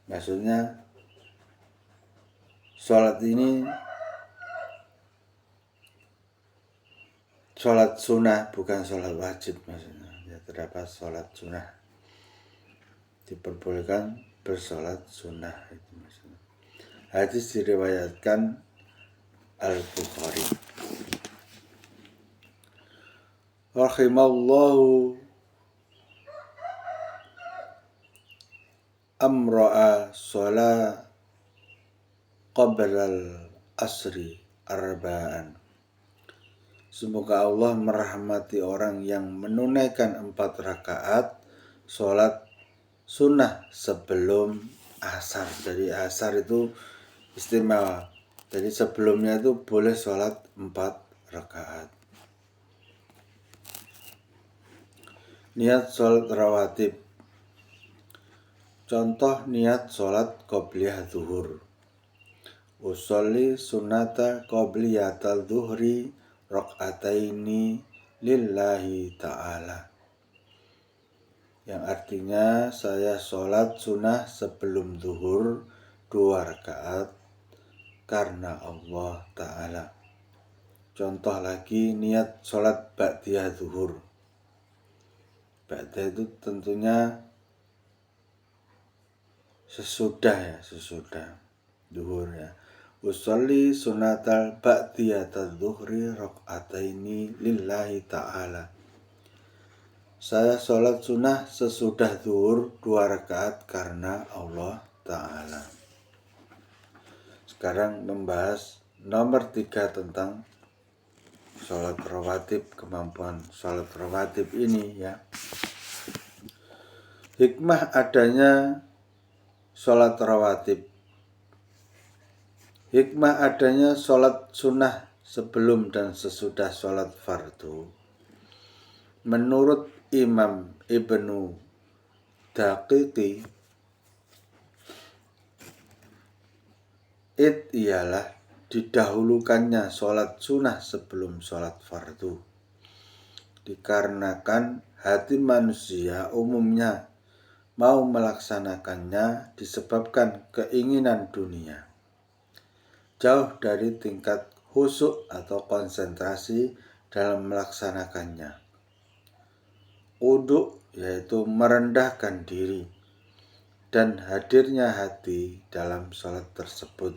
maksudnya sholat ini sholat sunnah, bukan sholat wajib. Maksudnya ya, terdapat sholat sunnah, diperbolehkan bersolat sunnah, itu maksudnya. Hadis diriwayatkan Al-Bukhari. Rahimallahu amra'a sholat qablal asri arba'an. Semoga Allah merahmati orang yang menunaikan 4 rakaat sholat sunnah sebelum asar. Jadi asar itu istimewa. Jadi sebelumnya itu boleh sholat 4 rakaat. Niat sholat rawatib. Contoh niat sholat qobliyah zuhur. Usolli sunnata qobliyatal zuhri rak'ataini lillahi ta'ala. Yang artinya, saya sholat sunnah sebelum zuhur 2 rakaat karena Allah Ta'ala. Contoh lagi niat sholat ba'diyah zuhur. Ba'diyah itu tentunya sesudah zuhur ya. Usolli sunatal ba'diyatal zuhri rak'ataini lillahi ta'ala. Saya sholat sunnah sesudah zuhur 2 rakaat karena Allah Ta'ala. Sekarang membahas nomor 3 tentang sholat rawatib, kemampuan sholat rawatib ini ya. Hikmah adanya sholat rawatib. Hikmah adanya sholat sunnah sebelum dan sesudah sholat fardu. Menurut Imam Ibnu Daqiqi, ialah didahulukannya sholat sunnah sebelum sholat fardu. Dikarenakan hati manusia umumnya mau melaksanakannya disebabkan keinginan dunia, jauh dari tingkat khusyuk atau konsentrasi dalam melaksanakannya. Uduk yaitu merendahkan diri dan hadirnya hati dalam sholat tersebut.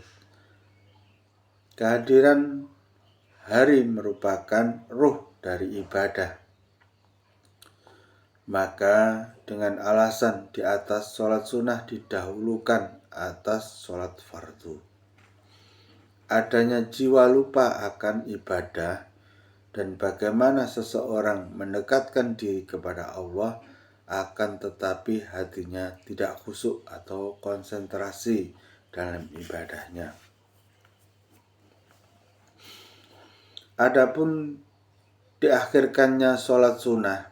Kehadiran hari merupakan ruh dari ibadah. Maka dengan alasan di atas sholat sunnah didahulukan atas sholat fardu. Adanya jiwa lupa akan ibadah dan bagaimana seseorang mendekatkan diri kepada Allah, akan tetapi hatinya tidak khusyuk atau konsentrasi dalam ibadahnya. Adapun diakhirkannya sholat sunnah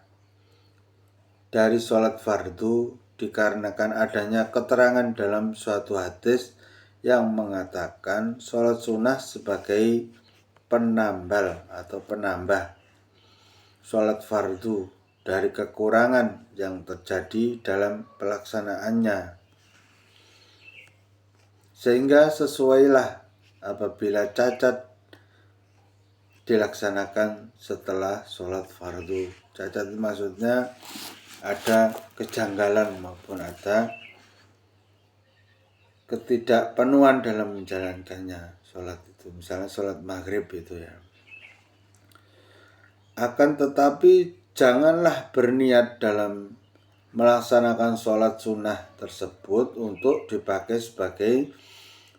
dari sholat fardu dikarenakan adanya keterangan dalam suatu hadis yang mengatakan sholat sunnah sebagai penambal atau penambah sholat fardu dari kekurangan yang terjadi dalam pelaksanaannya. Sehingga sesuailah apabila cacat dilaksanakan setelah sholat fardu. Cacat maksudnya ada kejanggalan maupun ada ketidakpenuhan dalam menjalankannya sholat itu. Misalnya sholat maghrib itu ya. Akan tetapi janganlah berniat dalam melaksanakan sholat sunnah tersebut untuk dipakai sebagai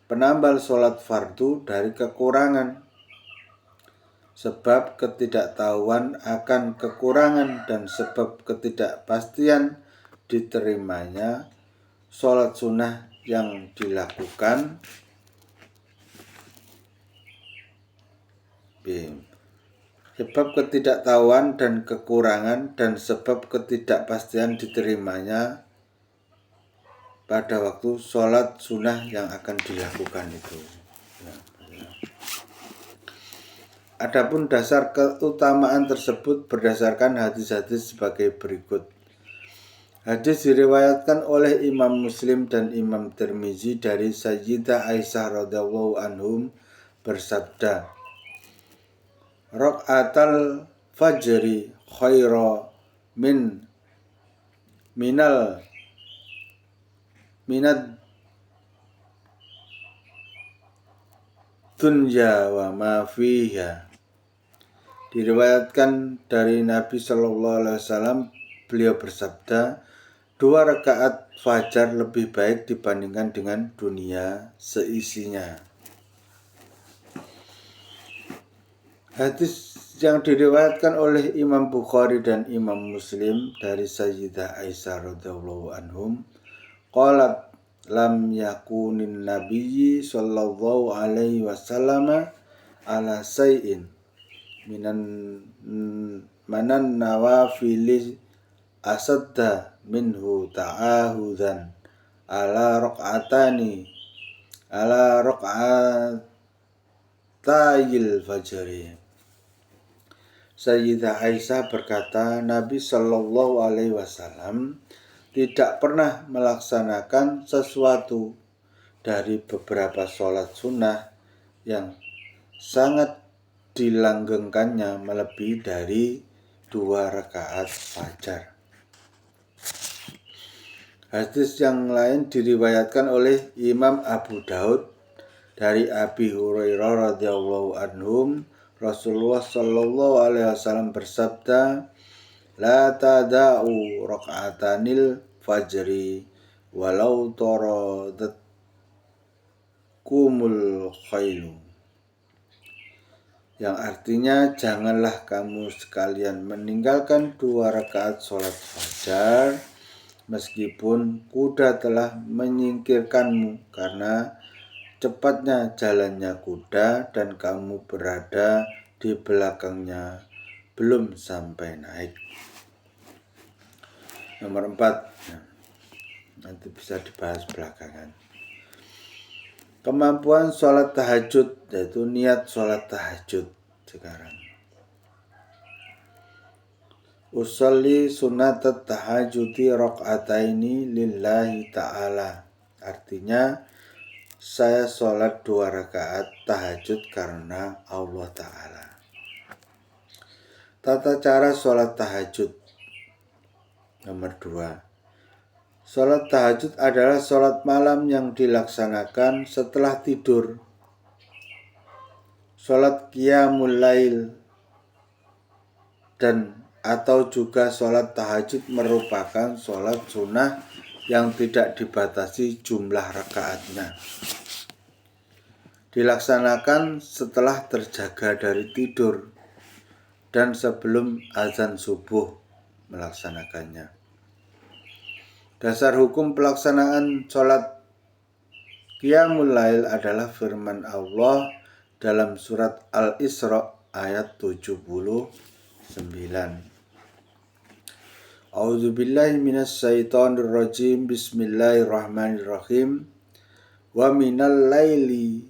penambal sholat fardu dari kekurangan. Sebab ketidaktahuan akan kekurangan dan sebab ketidakpastian diterimanya sholat sunnah yang dilakukan. Sebab ketidaktahuan dan kekurangan dan sebab ketidakpastian diterimanya pada waktu sholat sunnah yang akan dilakukan itu. Adapun dasar keutamaan tersebut berdasarkan hadis-hadis sebagai berikut. Hadis diriwayatkan oleh Imam Muslim dan Imam Tirmizi dari Sayyidah Aisyah radhiyallahu anhum bersabda, Raq'atal fajri khaira minad dunya wa ma fiha. Diriwayatkan dari Nabi Shallallahu Alaihi Wasallam, beliau bersabda, 2 rakaat fajar lebih baik dibandingkan dengan dunia seisinya. Hadis yang diriwayatkan oleh Imam Bukhari dan Imam Muslim dari Sayyidah Aisyah radhiyallahu anhum, qalat lam yakunin nabiyyi sallallahu alaihi wasallam ala say'in manan nawafili asadda minhu ta'ahudan ala raq'atayil fajri. Sayyidah Aisyah berkata, Nabi Shallallahu Alaihi Wasallam tidak pernah melaksanakan sesuatu dari beberapa sholat sunnah yang sangat dilanggengkannya melebihi dari 2 rakaat fajar. Hadis yang lain diriwayatkan oleh Imam Abu Daud dari Abi Hurairah radhiyallahu anhum, Rasulullah sallallahu alaihi wasallam bersabda, la tada'u raq'atanil fajri walau taradat kumul khailu. Yang artinya janganlah kamu sekalian meninggalkan 2 rakaat sholat fajar meskipun kuda telah menyingkirkanmu karena cepatnya jalannya kuda dan kamu berada di belakangnya belum sampai naik. Nomor 4, nanti bisa dibahas belakangan. Kemampuan sholat tahajud, yaitu niat sholat tahajud sekarang. Usolli sunatat tahajudi raq'ataini lillahi ta'ala. Artinya, saya sholat 2 rakaat tahajud karena Allah Ta'ala. Tata cara sholat tahajud. Nomor 2. Sholat tahajud adalah sholat malam yang dilaksanakan setelah tidur. Sholat qiyamul lail dan atau juga sholat tahajud merupakan sholat sunnah yang tidak dibatasi jumlah rakaatnya. Dilaksanakan setelah terjaga dari tidur dan sebelum azan subuh melaksanakannya. Dasar hukum pelaksanaan sholat qiyamul lail adalah firman Allah dalam surat Al-Isra ayat 79. A'udzubillahi minasyaitonirrajim. Bismillahirrahmanirrahim. Wa minal laili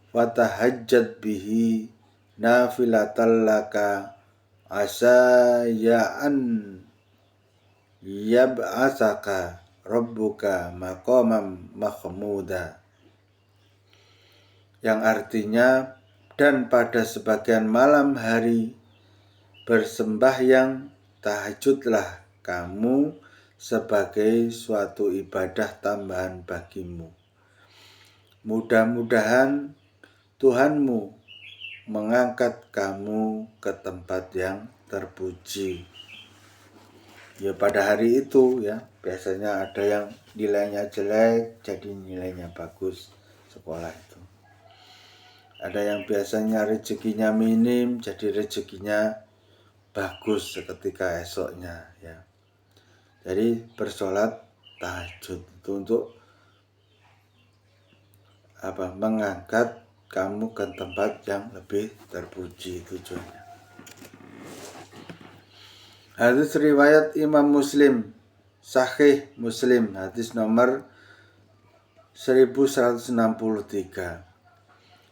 fatahajjat bihi nafilatan laka asa ya'an yab'asaka rabbuka maqamam mahmuda. Yang artinya, dan pada sebagian malam hari bersembahyang tahajudlah kamu sebagai suatu ibadah tambahan bagimu. Mudah-mudahan Tuhanmu mengangkat kamu ke tempat yang terpuji. Ya pada hari itu ya, biasanya ada yang nilainya jelek jadi nilainya bagus sekolah itu. Ada yang biasanya rezekinya minim jadi rezekinya bagus seketika esoknya ya. Jadi bersolat tahajud itu untuk mengangkat kamu ke tempat yang lebih terpuji tujuannya. Hadis riwayat Imam Muslim, Sahih Muslim, hadis nomor 1163.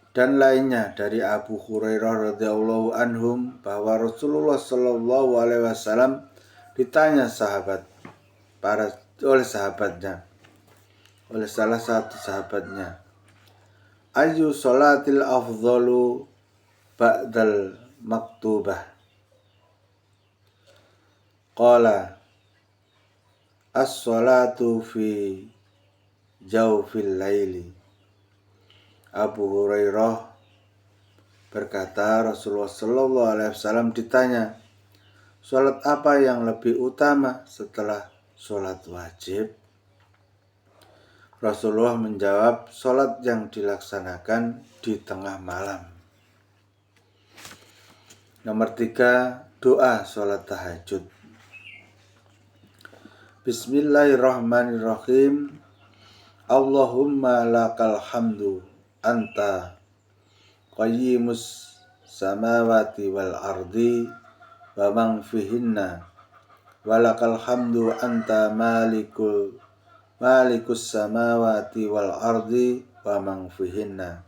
Dan lainnya dari Abu Hurairah radhiyallahu anhum bahwa Rasulullah shallallahu alaihi wasallam ditanya oleh salah satu sahabatnya, ayu sholatil afdalu ba'dal maktubah? Qala as-sholatu fi jawfil laili. Abu Hurairah berkata, Rasulullah Shallallahu Alaihi Wasallam ditanya, sholat apa yang lebih utama setelah sholat wajib? Rasulullah menjawab, sholat yang dilaksanakan di tengah malam. Nomor 3, doa sholat tahajud. Bismillahirrahmanirrahim. Allahumma lakal hamdu anta qayyimus samawati wal ardi wa man fihinna walakal hamdu anta malikus samawati wal ardi wa man fihinna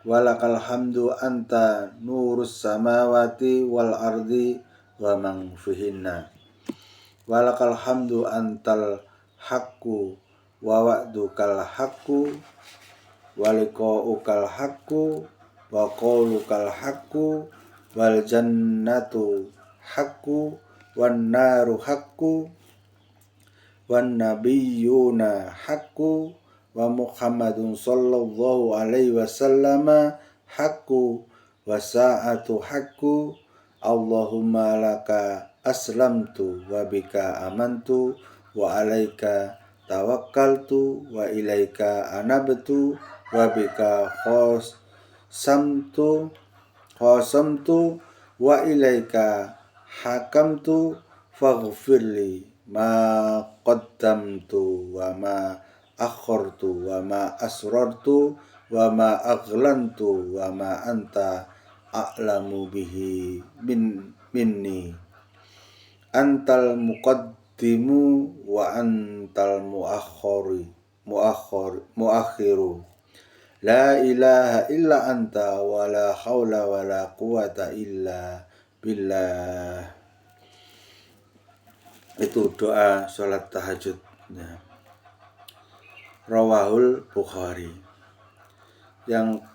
walakal hamdu anta nurus samawati wal ardi wa man fihinna walakal hamdu antal haqqu wa wa'dukal haqqu waliqa'ukal haqqu wa qawlukal haqqu wal jannatu haqqu wan naru haqqu wan nabiyyuna haqqu wa Muhammadun sallallahu alaihi wasallam haqqu wa sa'atu haqqu. Allahumma laka aslamtu wa bika amantu wa alaika tawakkaltu wa ilaika anabtu wa bika qasamtu wa ilaika hakamtu faghfirli ma qaddamtu wa ma akhartu wa ma asrartu wa ma aghlantu wa ma anta a'lamu bihi minni antal muqaddimu wa antal muakhiru la ilaha illa anta wa la haula wa la quwata illa billah. Itu doa sholat tahajud ya. Rawahul Bukhari. Yang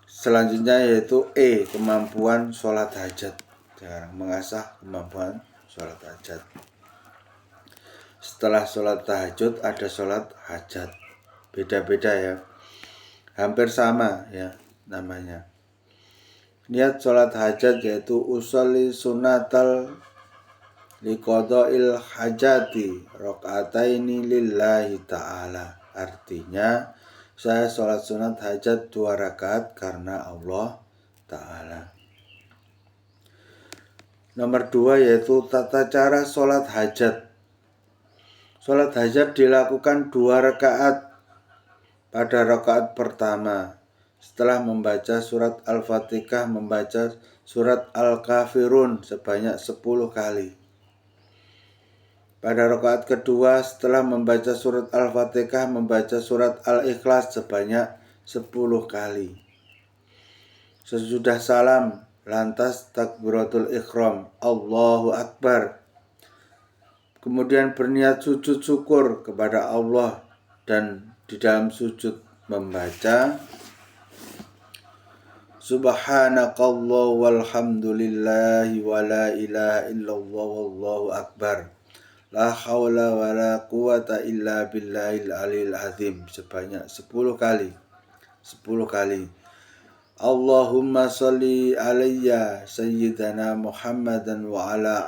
selanjutnya yaitu kemampuan sholat hajat. Sekarang mengasah kemampuan sholat hajat. Setelah sholat tahajud ada sholat hajat. Beda-beda ya. Hampir sama ya namanya. Niat sholat hajat yaitu usolli sunatal liqada'il hajati rakaataini lillahi ta'ala. Artinya saya sholat sunat hajat 2 rakaat karena Allah Ta'ala. Nomor 2 yaitu tata cara sholat hajat. Sholat hajat dilakukan 2 rakaat. Pada rakaat pertama, setelah membaca surat Al-Fatihah, membaca surat Al-Kafirun sebanyak 10 kali. Pada rakaat kedua setelah membaca surat Al-Fatihah membaca surat Al-Ikhlas sebanyak 10 kali. Sesudah salam lantas takbiratul ihram, Allahu Akbar. Kemudian berniat sujud syukur kepada Allah dan di dalam sujud membaca Subhanakallah walhamdulillahi wa la ilaha illallah wallahu akbar. La haula wa la quwata illa billahil aliyil azim sebanyak 10 kali. 10 kali. Allahumma sholli alayya sayyidina Muhammadan wa ala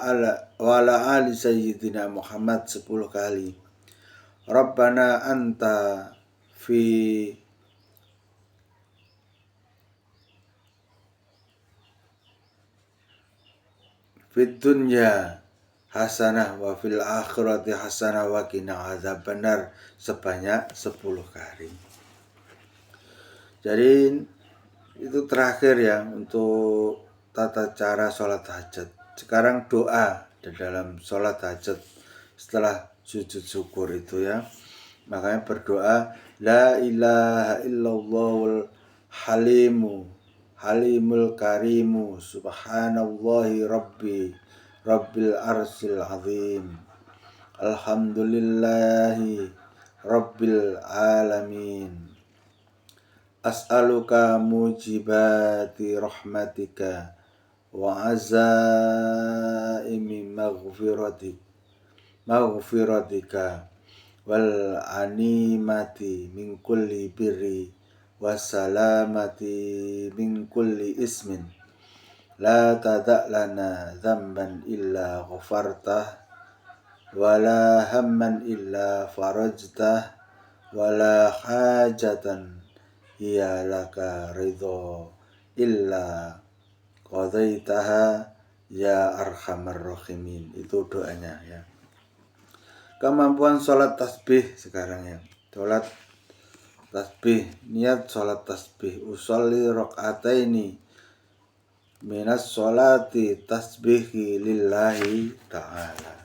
ali sayyidina Muhammad 10 kali. Rabbana anta fi dunya hasanah wa fil akhirati hasanah wa qina adzabannar sebanyak 10 kali. Jadi itu terakhir ya untuk tata cara sholat tahajud. Sekarang doa di dalam sholat tahajud setelah sujud syukur itu ya. Makanya berdoa la ilaha illallahul halimul karimu subhanallahi rabbil arsyil azim alhamdulillahi rabbil alamin as'aluka mujibati rahmatika wa azaimi maghfiratika wal animati min kulli birri wassalamati min kulli ismin la tada' lana dzamban illa ghafartah wala hamman illa farajtah wala hajatan hiya laka ridho illa qadaitaha ya arhamar rahimin. Itu doanya ya. Kemampuan sholat tasbih sekarang ya. Sholat tasbih, niat sholat tasbih. Usolli rakaataini minas sholati tasbihi lillahi ta'ala.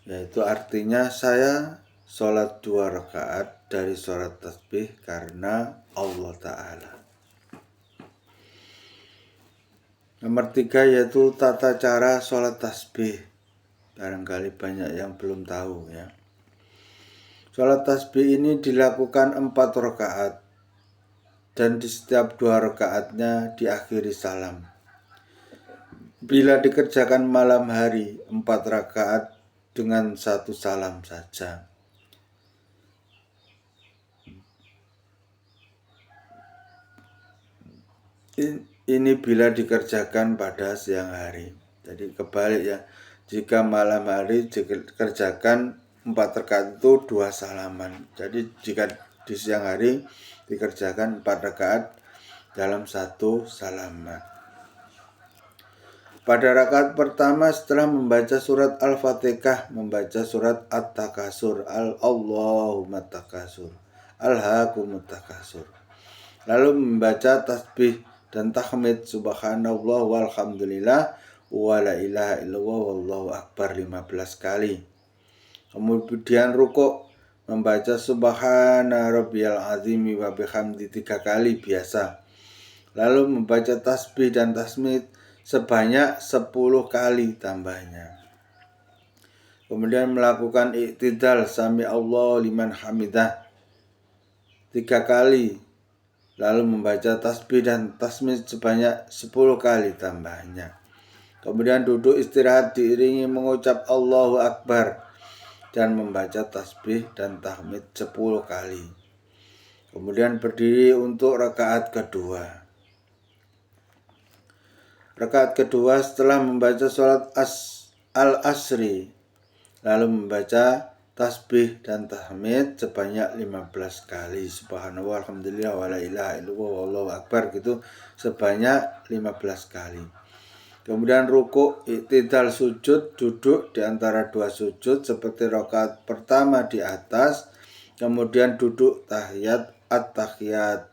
Yaitu artinya saya sholat 2 rakaat dari sholat tasbih karena Allah Ta'ala. Nomor 3 yaitu tata cara sholat tasbih. Barangkali banyak yang belum tahu ya. Sholat tasbih ini dilakukan 4 rakaat dan di setiap 2 rakaatnya diakhiri salam. Bila dikerjakan malam hari 4 rakaat dengan 1 salam saja. Ini bila dikerjakan pada siang hari. Jadi kebalik ya. Jika malam hari dikerjakan 4 rakaat itu 2 salaman. Jadi jika di siang hari dikerjakan 4 rakaat dalam 1 salaman. Pada rakaat pertama setelah membaca surat Al-Fatihah membaca surat At-Takasur, Allahumma takasur, Alhaakumut takasur. Lalu membaca tasbih dan tahmid subhanallah walhamdulillah wa la ilaha illallah wallahu akbar 15 kali. Kemudian rukuk membaca subhana rabbiyal azimi wa bihamdi 3 kali biasa. Lalu membaca tasbih dan tahmid sebanyak 10 kali tambahnya. Kemudian melakukan i'tidal sami Allah liman hamidah 3 kali. Lalu membaca tasbih dan tahmid sebanyak 10 kali tambahnya. Kemudian duduk istirahat diiringi mengucap Allahu Akbar dan membaca tasbih dan tahmid 10 kali. Kemudian berdiri untuk rakaat kedua. Rakaat kedua setelah membaca sholat al-asri lalu membaca tasbih dan tahmid sebanyak 15 kali. Subhanallah alhamdulillah wa la ilaha illallah wallahu akbar gitu sebanyak 15 kali. Kemudian rukuk, i'tidal sujud, duduk di antara 2 sujud seperti rakaat pertama di atas. Kemudian duduk tahiyat at-tahiyat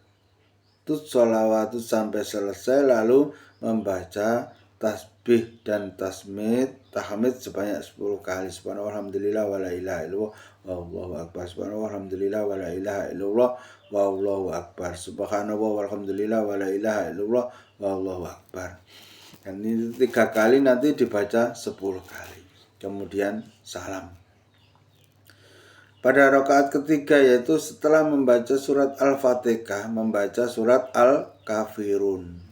sholawatu sampai selesai lalu membaca tasbih dan tahmid sebanyak 10 kali. Subhanallah walhamdulillah wala ilaha illallah wallahu akbar. Subhanallah walhamdulillah wala ilaha illallah wallahu akbar. Subhanallah walhamdulillah wala ilaha illallah wallahu akbar. Dan ini 3 kali, nanti dibaca 10 kali. Kemudian salam. Pada rakaat ketiga, yaitu setelah membaca surat Al-Fatihah, membaca surat Al-Kafirun.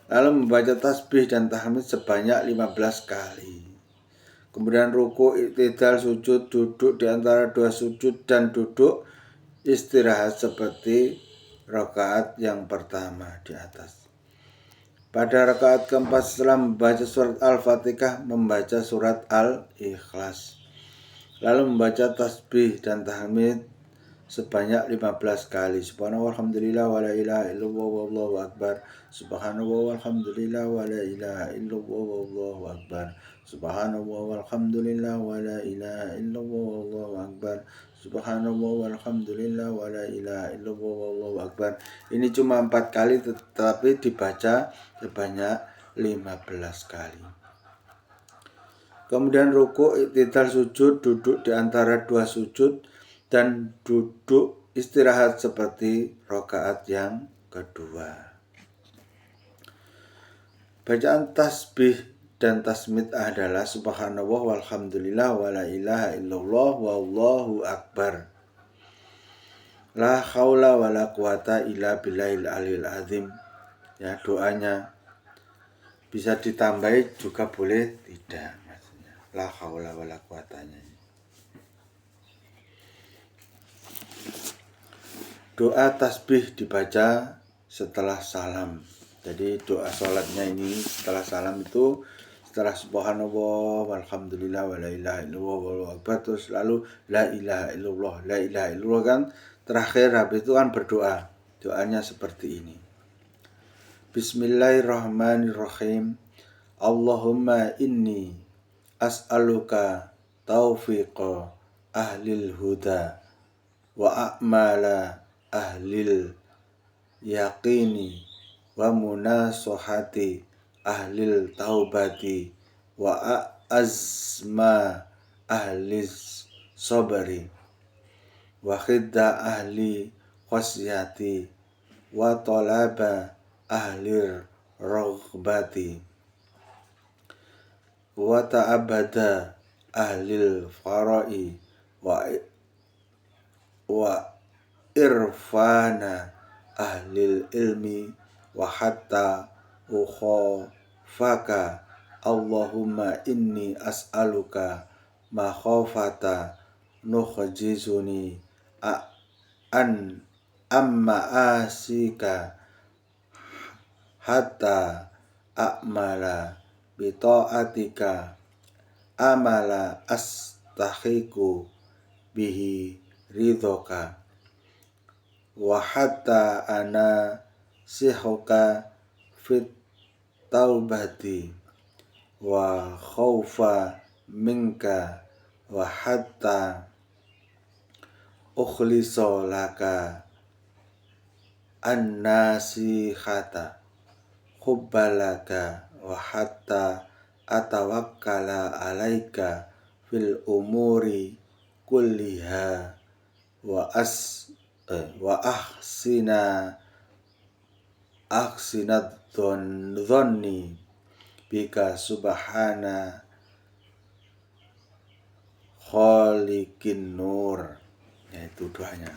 Lalu membaca tasbih dan tahmid sebanyak 15 kali. Kemudian ruku, i'tidal, sujud, duduk di antara 2 sujud, dan duduk istirahat seperti rakaat yang pertama di atas. Pada rakaat keempat, setelah membaca surat Al-Fatihah, membaca surat Al-Ikhlas. Lalu membaca tasbih dan tahmid sebanyak 15 kali. Subhanallah walhamdulillah wala ilaha illallah wallahu akbar. Subhanallah walhamdulillah wala ilaha illallah wallahu akbar. Subhanallah walhamdulillah wala ilaha illallah wallahu akbar. Subhanallah walhamdulillah wala ilaha illallah wallahu akbar. Ini cuma 4 kali, tetapi dibaca sebanyak 15 kali. Kemudian ruku, i'tidal, sujud, duduk di antara 2 sujud, dan duduk istirahat seperti rakaat yang kedua. Bacaan tasbih dan tasmid adalah subhanallah walhamdulillah wala ilaha illallah wallahu akbar. La haula wala quwata illa billahil aliyil azim. Ya, doanya bisa ditambahi juga boleh tidak, maksudnya la haula wala quwatanya. Doa tasbih dibaca setelah salam. Jadi doa sholatnya ini setelah salam itu, setelah subhanallah walhamdulillah wala ilaha illallah wallahu akbar, terus lalu la ilaha illallah, la ilaha illallah kan terakhir. Habis itu kan berdoa. Doanya seperti ini. Bismillahirrahmanirrahim. Allahumma inni as'aluka taufiqa ahlil huda wa a'mala ahlil yaqini wa munasohati ahlil taubati wa azma ahlis sabri wa khidda ahli khasyati wa talaba ahlir raghbati wa ta'abada ahlil farai wa irfana ahlil ilmi wa hatta ukhafaka. Allahumma inni as'aluka makhafata nukhjizuni an amma asika hatta a'mala bita'atika amala astahiku bihi ridhoka wa hatta ana sihoka fit taubati wa khaufa minka wa hatta ukhlisa laka an-nasihata hubbalaka wa hatta atawakkala alaika fil umuri kulliha wa ahsinad dhonni bika subhana khaliqin nur. Ya, itu doanya.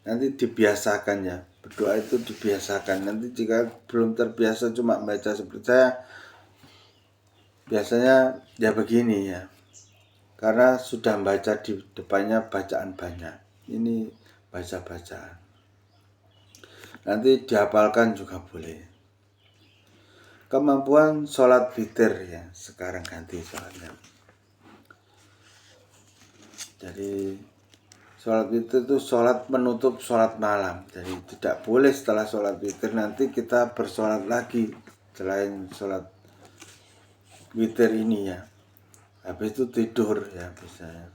Nanti dibiasakan ya, berdoa itu dibiasakan. Nanti jika belum terbiasa cuma baca seperti saya, biasanya ya begini ya, karena sudah baca di depannya bacaan banyak, ini baca-bacaan. Nanti dihafalkan juga boleh. Kemampuan sholat witir ya, sekarang ganti sholatnya. Jadi sholat witir itu sholat menutup sholat malam. Jadi tidak boleh setelah sholat witir nanti kita bersolat lagi selain sholat witir ini ya. Habis itu tidur ya bisa.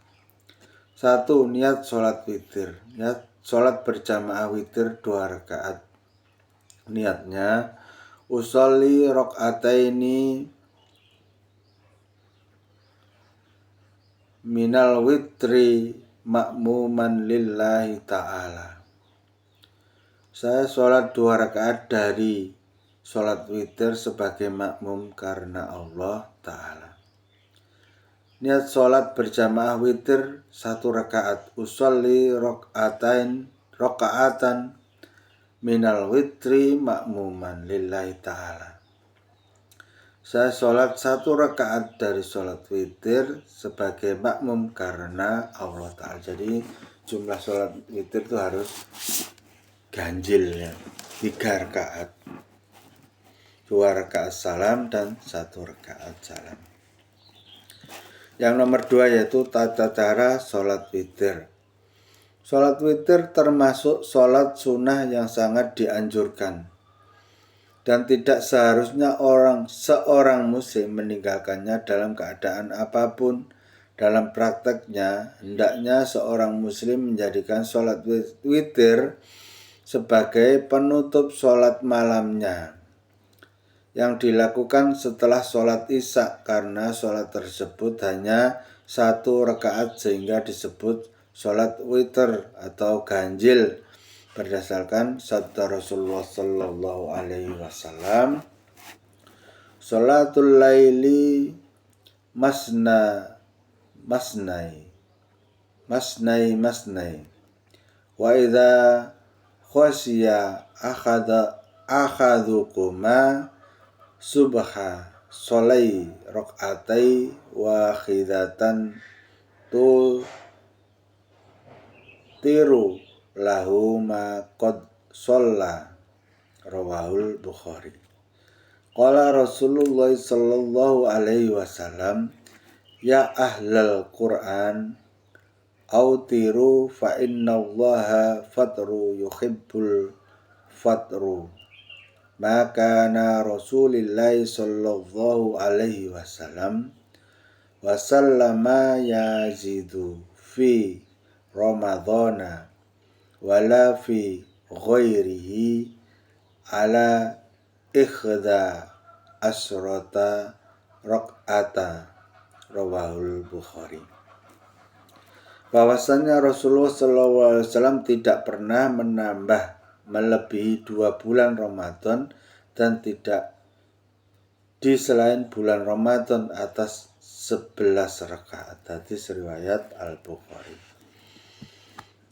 1. Niat sholat witir. Niat sholat berjamaah witir 2 rakaat. Niatnya usolli rakaataini minal witri makmuman lillahi ta'ala. Saya sholat 2 rakaat dari sholat witir sebagai makmum karena Allah Ta'ala. Niat sholat berjamaah witir 1 rakaat. Usolli rakaatan minal witri makmuman lillahi ta'ala. Saya sholat 1 rakaat dari sholat witir sebagai makmum karena Allah Ta'ala. Jadi jumlah sholat witir itu harus ganjil ya, 3 rakaat. 2 rakaat salam dan 1 rakaat salam. Yang nomor 2 yaitu tata cara sholat witir. Sholat witir termasuk sholat sunnah yang sangat dianjurkan, dan tidak seharusnya seorang muslim meninggalkannya dalam keadaan apapun. Dalam prakteknya, hendaknya seorang muslim menjadikan sholat witir sebagai penutup sholat malamnya, yang dilakukan setelah sholat isya, karena sholat tersebut hanya 1 rakaat sehingga disebut sholat witir atau ganjil berdasarkan sabda Rasulullah Sallallahu Alaihi Wasallam, sholatul laili masnai wa idza khasya akhadukuma subha sholai rokaatai wakhidatan tu tiru lahu ma qad sholla. Rawahul Bukhari. Qala Rasulullah sallallahu alaihi wasallam, ya ahlal Qur'an autiru fa innallaha fatru yuhibbul fatru. Maka Rasulillahi sallallahu alaihi wasallam wasallama yazidu fi Ramadhana wala fi ghairihi ala ikhda asrata raq'ata. Rawahul Bukhari. Bahwasannya Rasulullah SAW tidak pernah menambah melebihi 2 bulan Ramadan dan tidak di selain bulan Ramadan atas 11 rakaat. Hadis riwayat Al-Bukhari.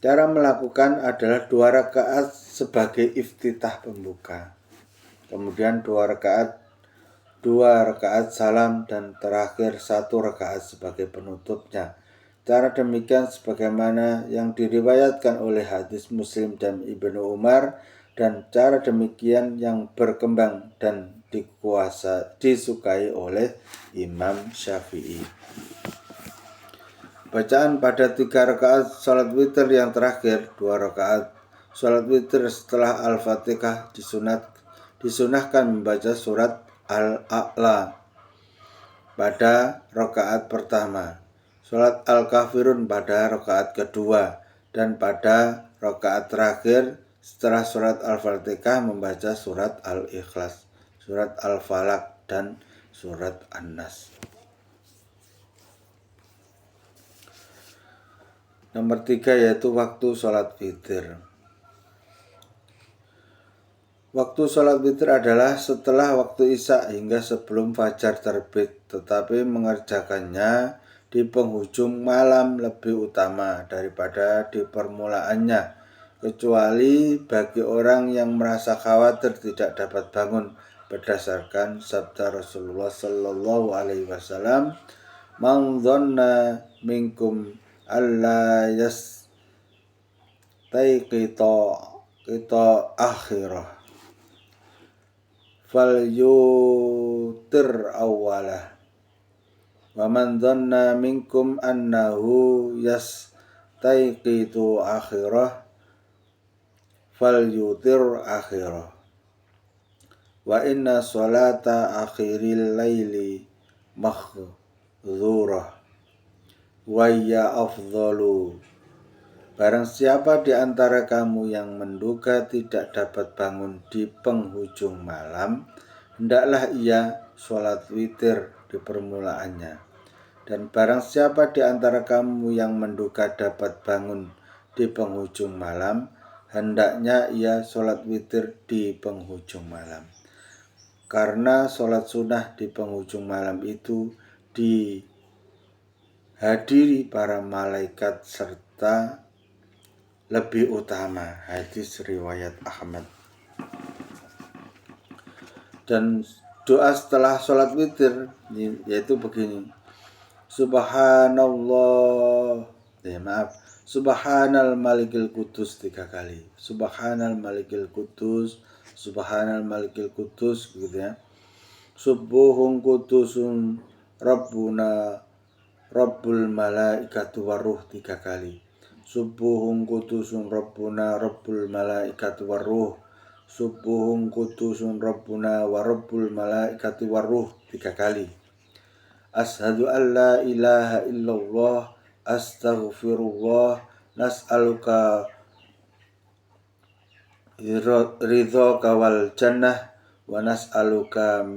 Cara melakukan adalah 2 rakaat sebagai iftitah pembuka, kemudian 2 rakaat salam, dan terakhir 1 rakaat sebagai penutupnya. Cara demikian sebagaimana yang diriwayatkan oleh hadis Muslim dan Ibnu Umar, dan cara demikian yang berkembang dan disukai oleh Imam Syafi'i. Bacaan pada 3 rakaat salat witir yang terakhir, 2 rakaat salat witir setelah Al-Fatihah disunahkan membaca surat Al-A'la pada rakaat pertama, surat Al-Kafirun pada rakaat kedua, dan pada rakaat terakhir setelah surat Al-Fatihah membaca surat Al-Ikhlas, surat Al-Falaq, dan surat An-Nas. Nomor 3 yaitu waktu sholat witir. Waktu sholat witir adalah setelah waktu isya hingga sebelum fajar terbit, tetapi mengerjakannya di penghujung malam lebih utama daripada di permulaannya, kecuali bagi orang yang merasa khawatir tidak dapat bangun, berdasarkan sabda Rasulullah Sallallahu Alaihi Wasallam, man dhanna minkum alla yastayqita akhirah fal yutir awalah wa man dhanna minkum annahu yastayqitu akhirah fal yutir akhirah wa inna salata akhiril laili makhdhurah wa ya afdalu Barang siapa di antara kamu yang menduga tidak dapat bangun di penghujung malam, hendaklah ia sholat witir di permulaannya. Dan barang siapa di antara kamu yang menduga dapat bangun di penghujung malam, hendaknya ia sholat witir di penghujung malam. Karena sholat sunnah di penghujung malam itu dihadiri para malaikat serta lebih utama. Hadis riwayat Ahmad. Dan doa setelah sholat witir yaitu begini: Subhanallah, Subhanal Malikil Kudus 3 kali. Subhanal Malikil Kudus, Subhanal Malikil Kudus, gitu ya. Subuhun kudusun Rabbuna Rabbul Malaikatu Waruh 3 kali. Subuhun kudusun Rabbuna Rabbul Malaikatu Waruh. Subuhun kudusun Rabbuna wa Rabbul Malaikatu Waruh 3 kali. Ashadu an la ilaha illallah, astaghfirullah, nas'aluka ridhoka wal jannah, wa nas'aluka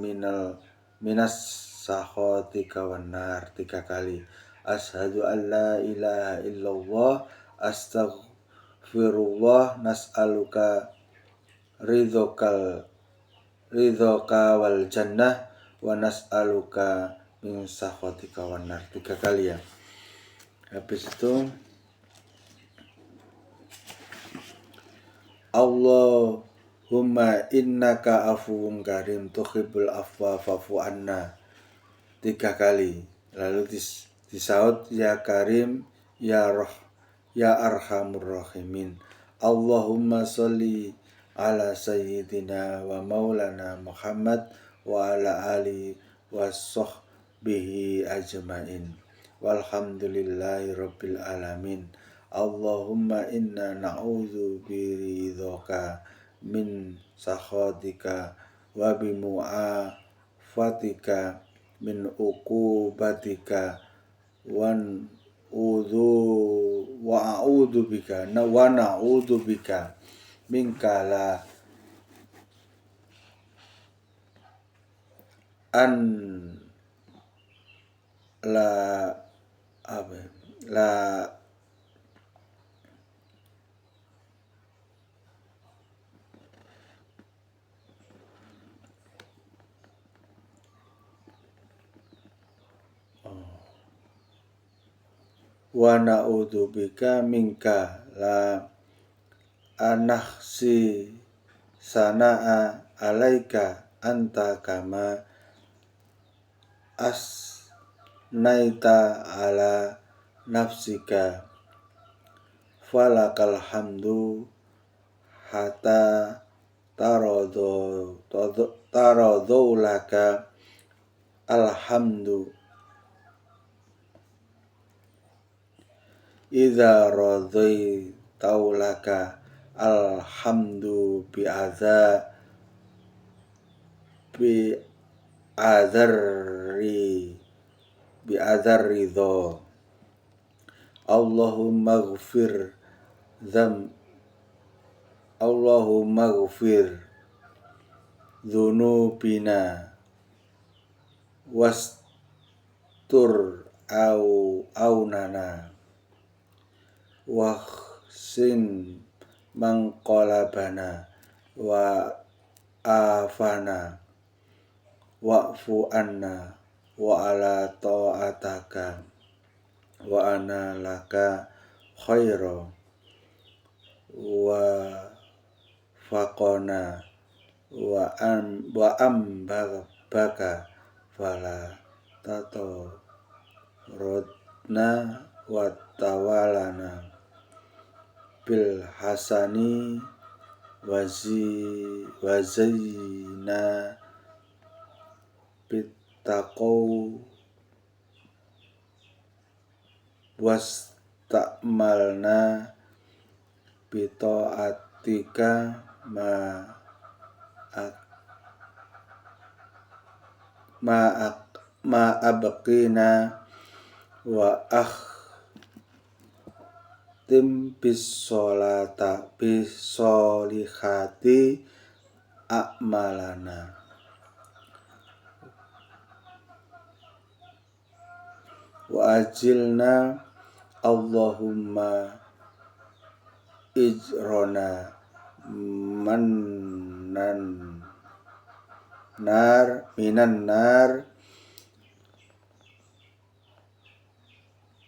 minas sakhatika wan nar 3 kali. Ashadu an la ilaha illallah, astaghfirullah, nas'aluka ridhoka wal jannah, wa nas'aluka min sakhatika wan nar 3 kali ya. Habis itu Allahumma innaka afuwun karim tuhibbul afwa fa'fu anna 3 kali. Lalu disaut ya karim ya arhamur rahimin. Allahumma sholli ala sayyidina wa maulana Muhammad wa ala ali wa sahbihi ajmain. Walhamdulillahi rabbil alamin. Allahumma inna na'udzu biridhoka min sakhatika wa bimu'afatika min uqubatika wa a'udzu bika minka wa na'udzubika minka la anahsi sana'a alaika anta kama asnaita ala nafsika falakal hamdu hatta taradhu laka alhamdu idza radhaitau laka alhamdu bi'adzar ridho. Allahumma ghfir dzunubina wastur aunana wahsin mangqalabana wa afana wa'fu anna wa ala ta'ataka wa ana laka khairu wa faqona wa ambaka fala tato rodna wa tawalana bil hasani wazina bittaqau wastakmalna bita'atika ma abqina wa tim bisolihati a'malana. Wa ajilna Allahumma ijrona minan nar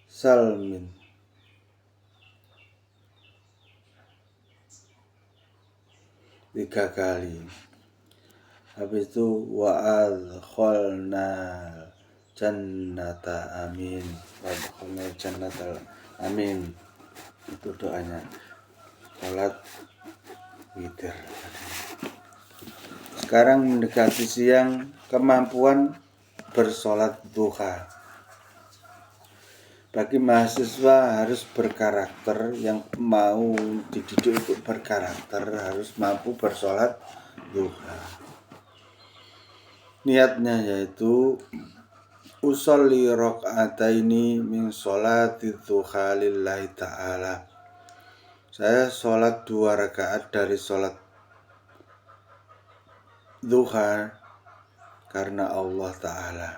salmin. Tiga kali. Habis itu wa adkhalna jannata amin. Wa adkhalna jannata amin. Itu doanya. Salat witir. Sekarang mendekati siang, kemampuan bersolat duha. Bagi mahasiswa harus berkarakter, yang mau dididik untuk berkarakter harus mampu bersolat duha. Niatnya yaitu usolli rakaataini min sholati duha lillahi ta'ala. Saya sholat 2 rakaat dari sholat duha karena Allah Ta'ala.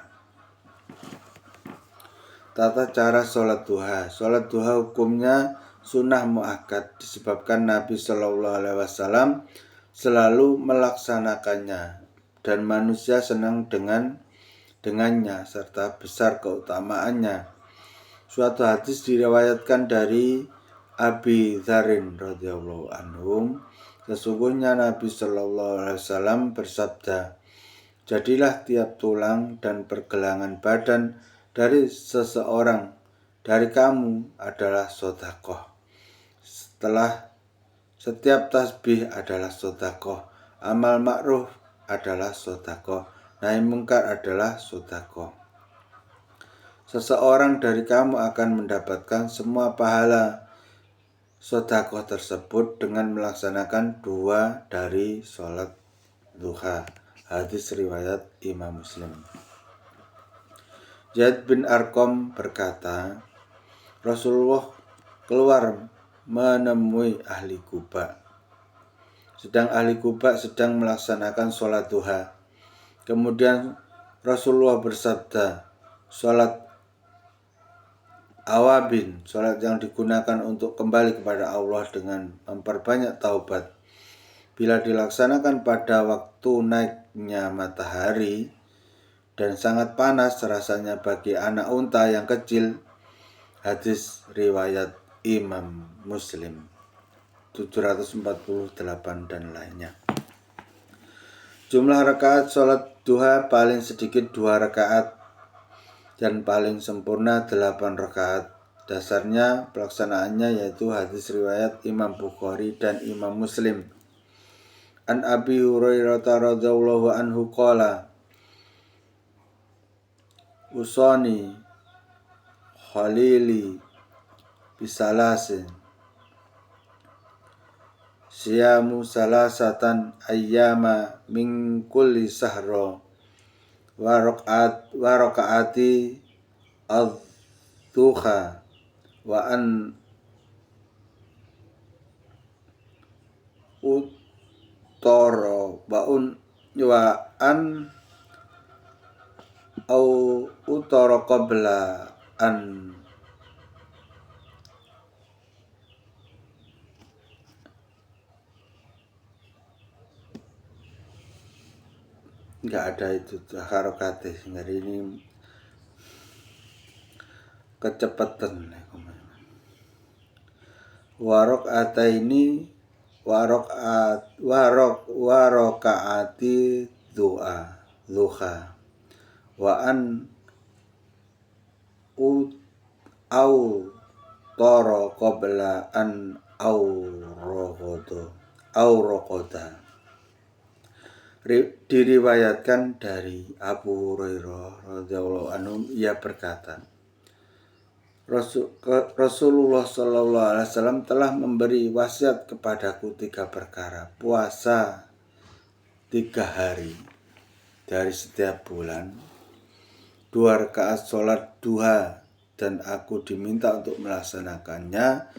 Tata cara sholat duha. Sholat duha hukumnya sunnah muakkad disebabkan Nabi Shallallahu Alaihi Wasallam selalu melaksanakannya dan manusia senang dengannya serta besar keutamaannya. Suatu hadis diriwayatkan dari Abi Dzarin radhiyallahu anhum, sesungguhnya Nabi Shallallahu Alaihi Wasallam bersabda, jadilah tiap tulang dan pergelangan badan dari seseorang dari kamu adalah sedekah. Setiap tasbih adalah sedekah, amal ma'ruf adalah sedekah, nahi mungkar adalah sedekah. Seseorang dari kamu akan mendapatkan semua pahala sedekah tersebut dengan melaksanakan 2 dari sholat duha. Hadis riwayat Imam Muslim. Zaid bin Arqam berkata, Rasulullah keluar menemui ahli Quba. Sedang ahli Quba sedang melaksanakan sholat duha. Kemudian Rasulullah bersabda, sholat awabin, sholat yang digunakan untuk kembali kepada Allah dengan memperbanyak taubat. Bila dilaksanakan pada waktu naiknya matahari dan sangat panas rasanya bagi anak unta yang kecil. Hadis riwayat Imam Muslim 748 dan lainnya. Jumlah rakaat sholat duha paling sedikit 2 rakaat dan paling sempurna 8 rakaat. Dasarnya pelaksanaannya yaitu hadis riwayat Imam Bukhari dan Imam Muslim. An Abi Hurairah radhiyallahu anhu qala, usani khalili bisalasin siyamu salasatan ayyama min kulli sahra wa rakaati ad-duha wa an utoro wa an au utara qabla an enggak ada itu harokatnya, hari ini kecepatan. Warakaati duha wa an au toro qabla an au roqoda. Diriwayatkan dari Abu Hurairah radhiyallahu anhu, ia berkata, Rasulullah Shallallahu Alaihi Wasallam telah memberi wasiat kepadaku 3 perkara: puasa 3 hari dari setiap bulan, 2 rakaat sholat duha dan aku diminta untuk melaksanakannya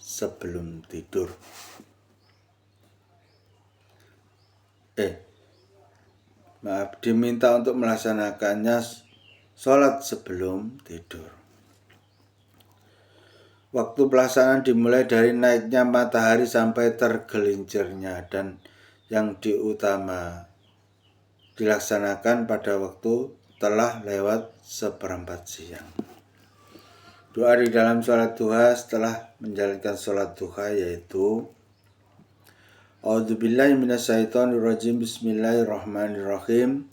sebelum tidur. Diminta untuk melaksanakannya sholat sebelum tidur. Waktu pelaksanaan dimulai dari naiknya matahari sampai tergelincirnya, dan yang dilaksanakan pada waktu telah lewat 1/4 siang. Doa di dalam sholat duha setelah menjalankan sholat duha yaitu A'udzubillahi minasyaitonirrajim. Bismillahirrahmanirrahim.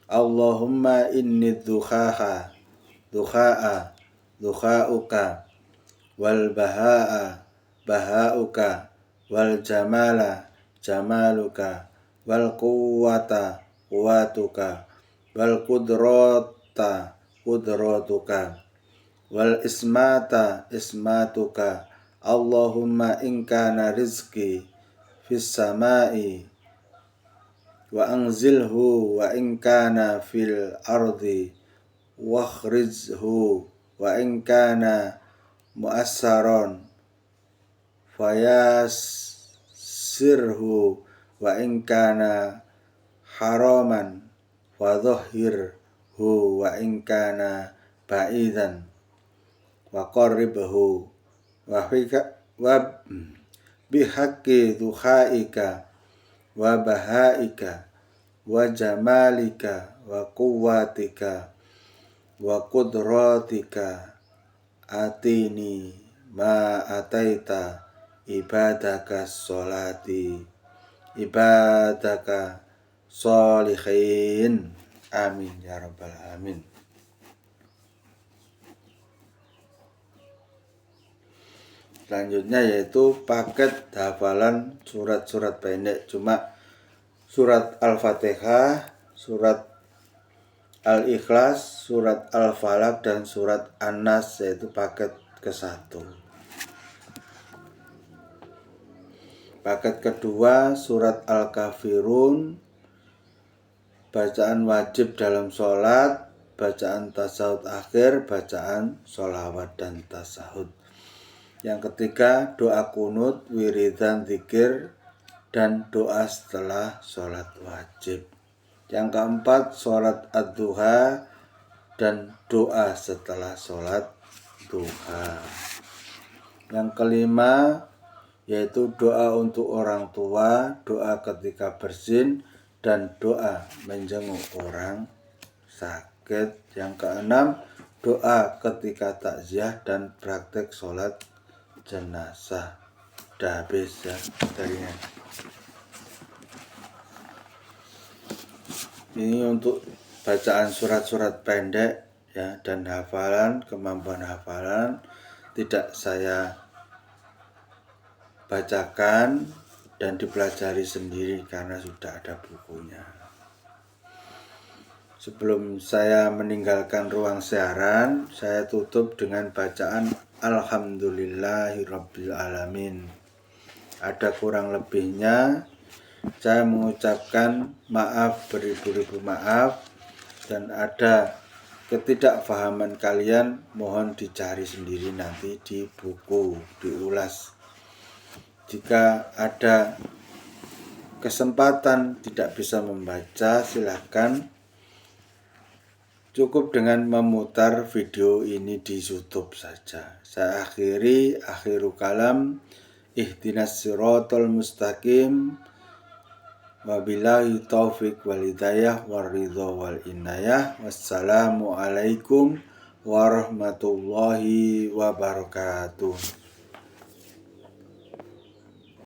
Allahumma inni dukha'uka wal baha'uka wal jamaluka wal quwwata quwwatuka wal qudratuka wal ismatuka. Allahumma in kana rizqi fis samai wa anzilhu wa in kana fil ardi wakhrijhu wa in kana mu'assaron fayassirhu wa in kana haraman wadhahhirhu wa in kana ba'idan wa qarribhu wa bihaqqi duhaika wa bahaika wa jamalika wa quwwatika wa qudratika atini ma ataita ibadaka sholihin. Amin ya rabbal alamin. Selanjutnya yaitu paket hafalan surat-surat pendek, cuma surat Al-Fatihah, surat Al-Ikhlas, surat Al-Falaq, dan surat An-Nas, yaitu paket ke-1. Paket kedua surat Al-Kafirun, bacaan wajib dalam sholat, bacaan tasawuf akhir, bacaan sholawat dan tasahud. Yang ketiga doa kunut, wiridan, zikir, dan doa setelah sholat wajib. Yang keempat sholat ad-duha dan doa setelah sholat duha. Yang kelima yaitu doa untuk orang tua, doa ketika bersin, dan doa menjenguk orang sakit. Yang keenam doa ketika takziah dan praktek sholat jenazah. Udah habis ya materinya. Ini untuk bacaan surat-surat pendek ya, dan hafalan, kemampuan hafalan tidak saya bacakan dan dipelajari sendiri karena sudah ada bukunya. Sebelum saya meninggalkan ruang siaran, saya tutup dengan bacaan Alhamdulillahirabbil alamin. Ada kurang lebihnya, saya mengucapkan maaf beribu-ribu maaf, dan ada ketidakfahaman kalian mohon dicari sendiri nanti di buku, diulas. Jika ada kesempatan tidak bisa membaca, silakan cukup dengan memutar video ini di YouTube saja. Saya akhiru kalam, ihdinas siratal mustaqim, wabillahi taufiq wal hidayah waridha wal inayah. Wassalamu alaikum warahmatullahi wabarakatuh.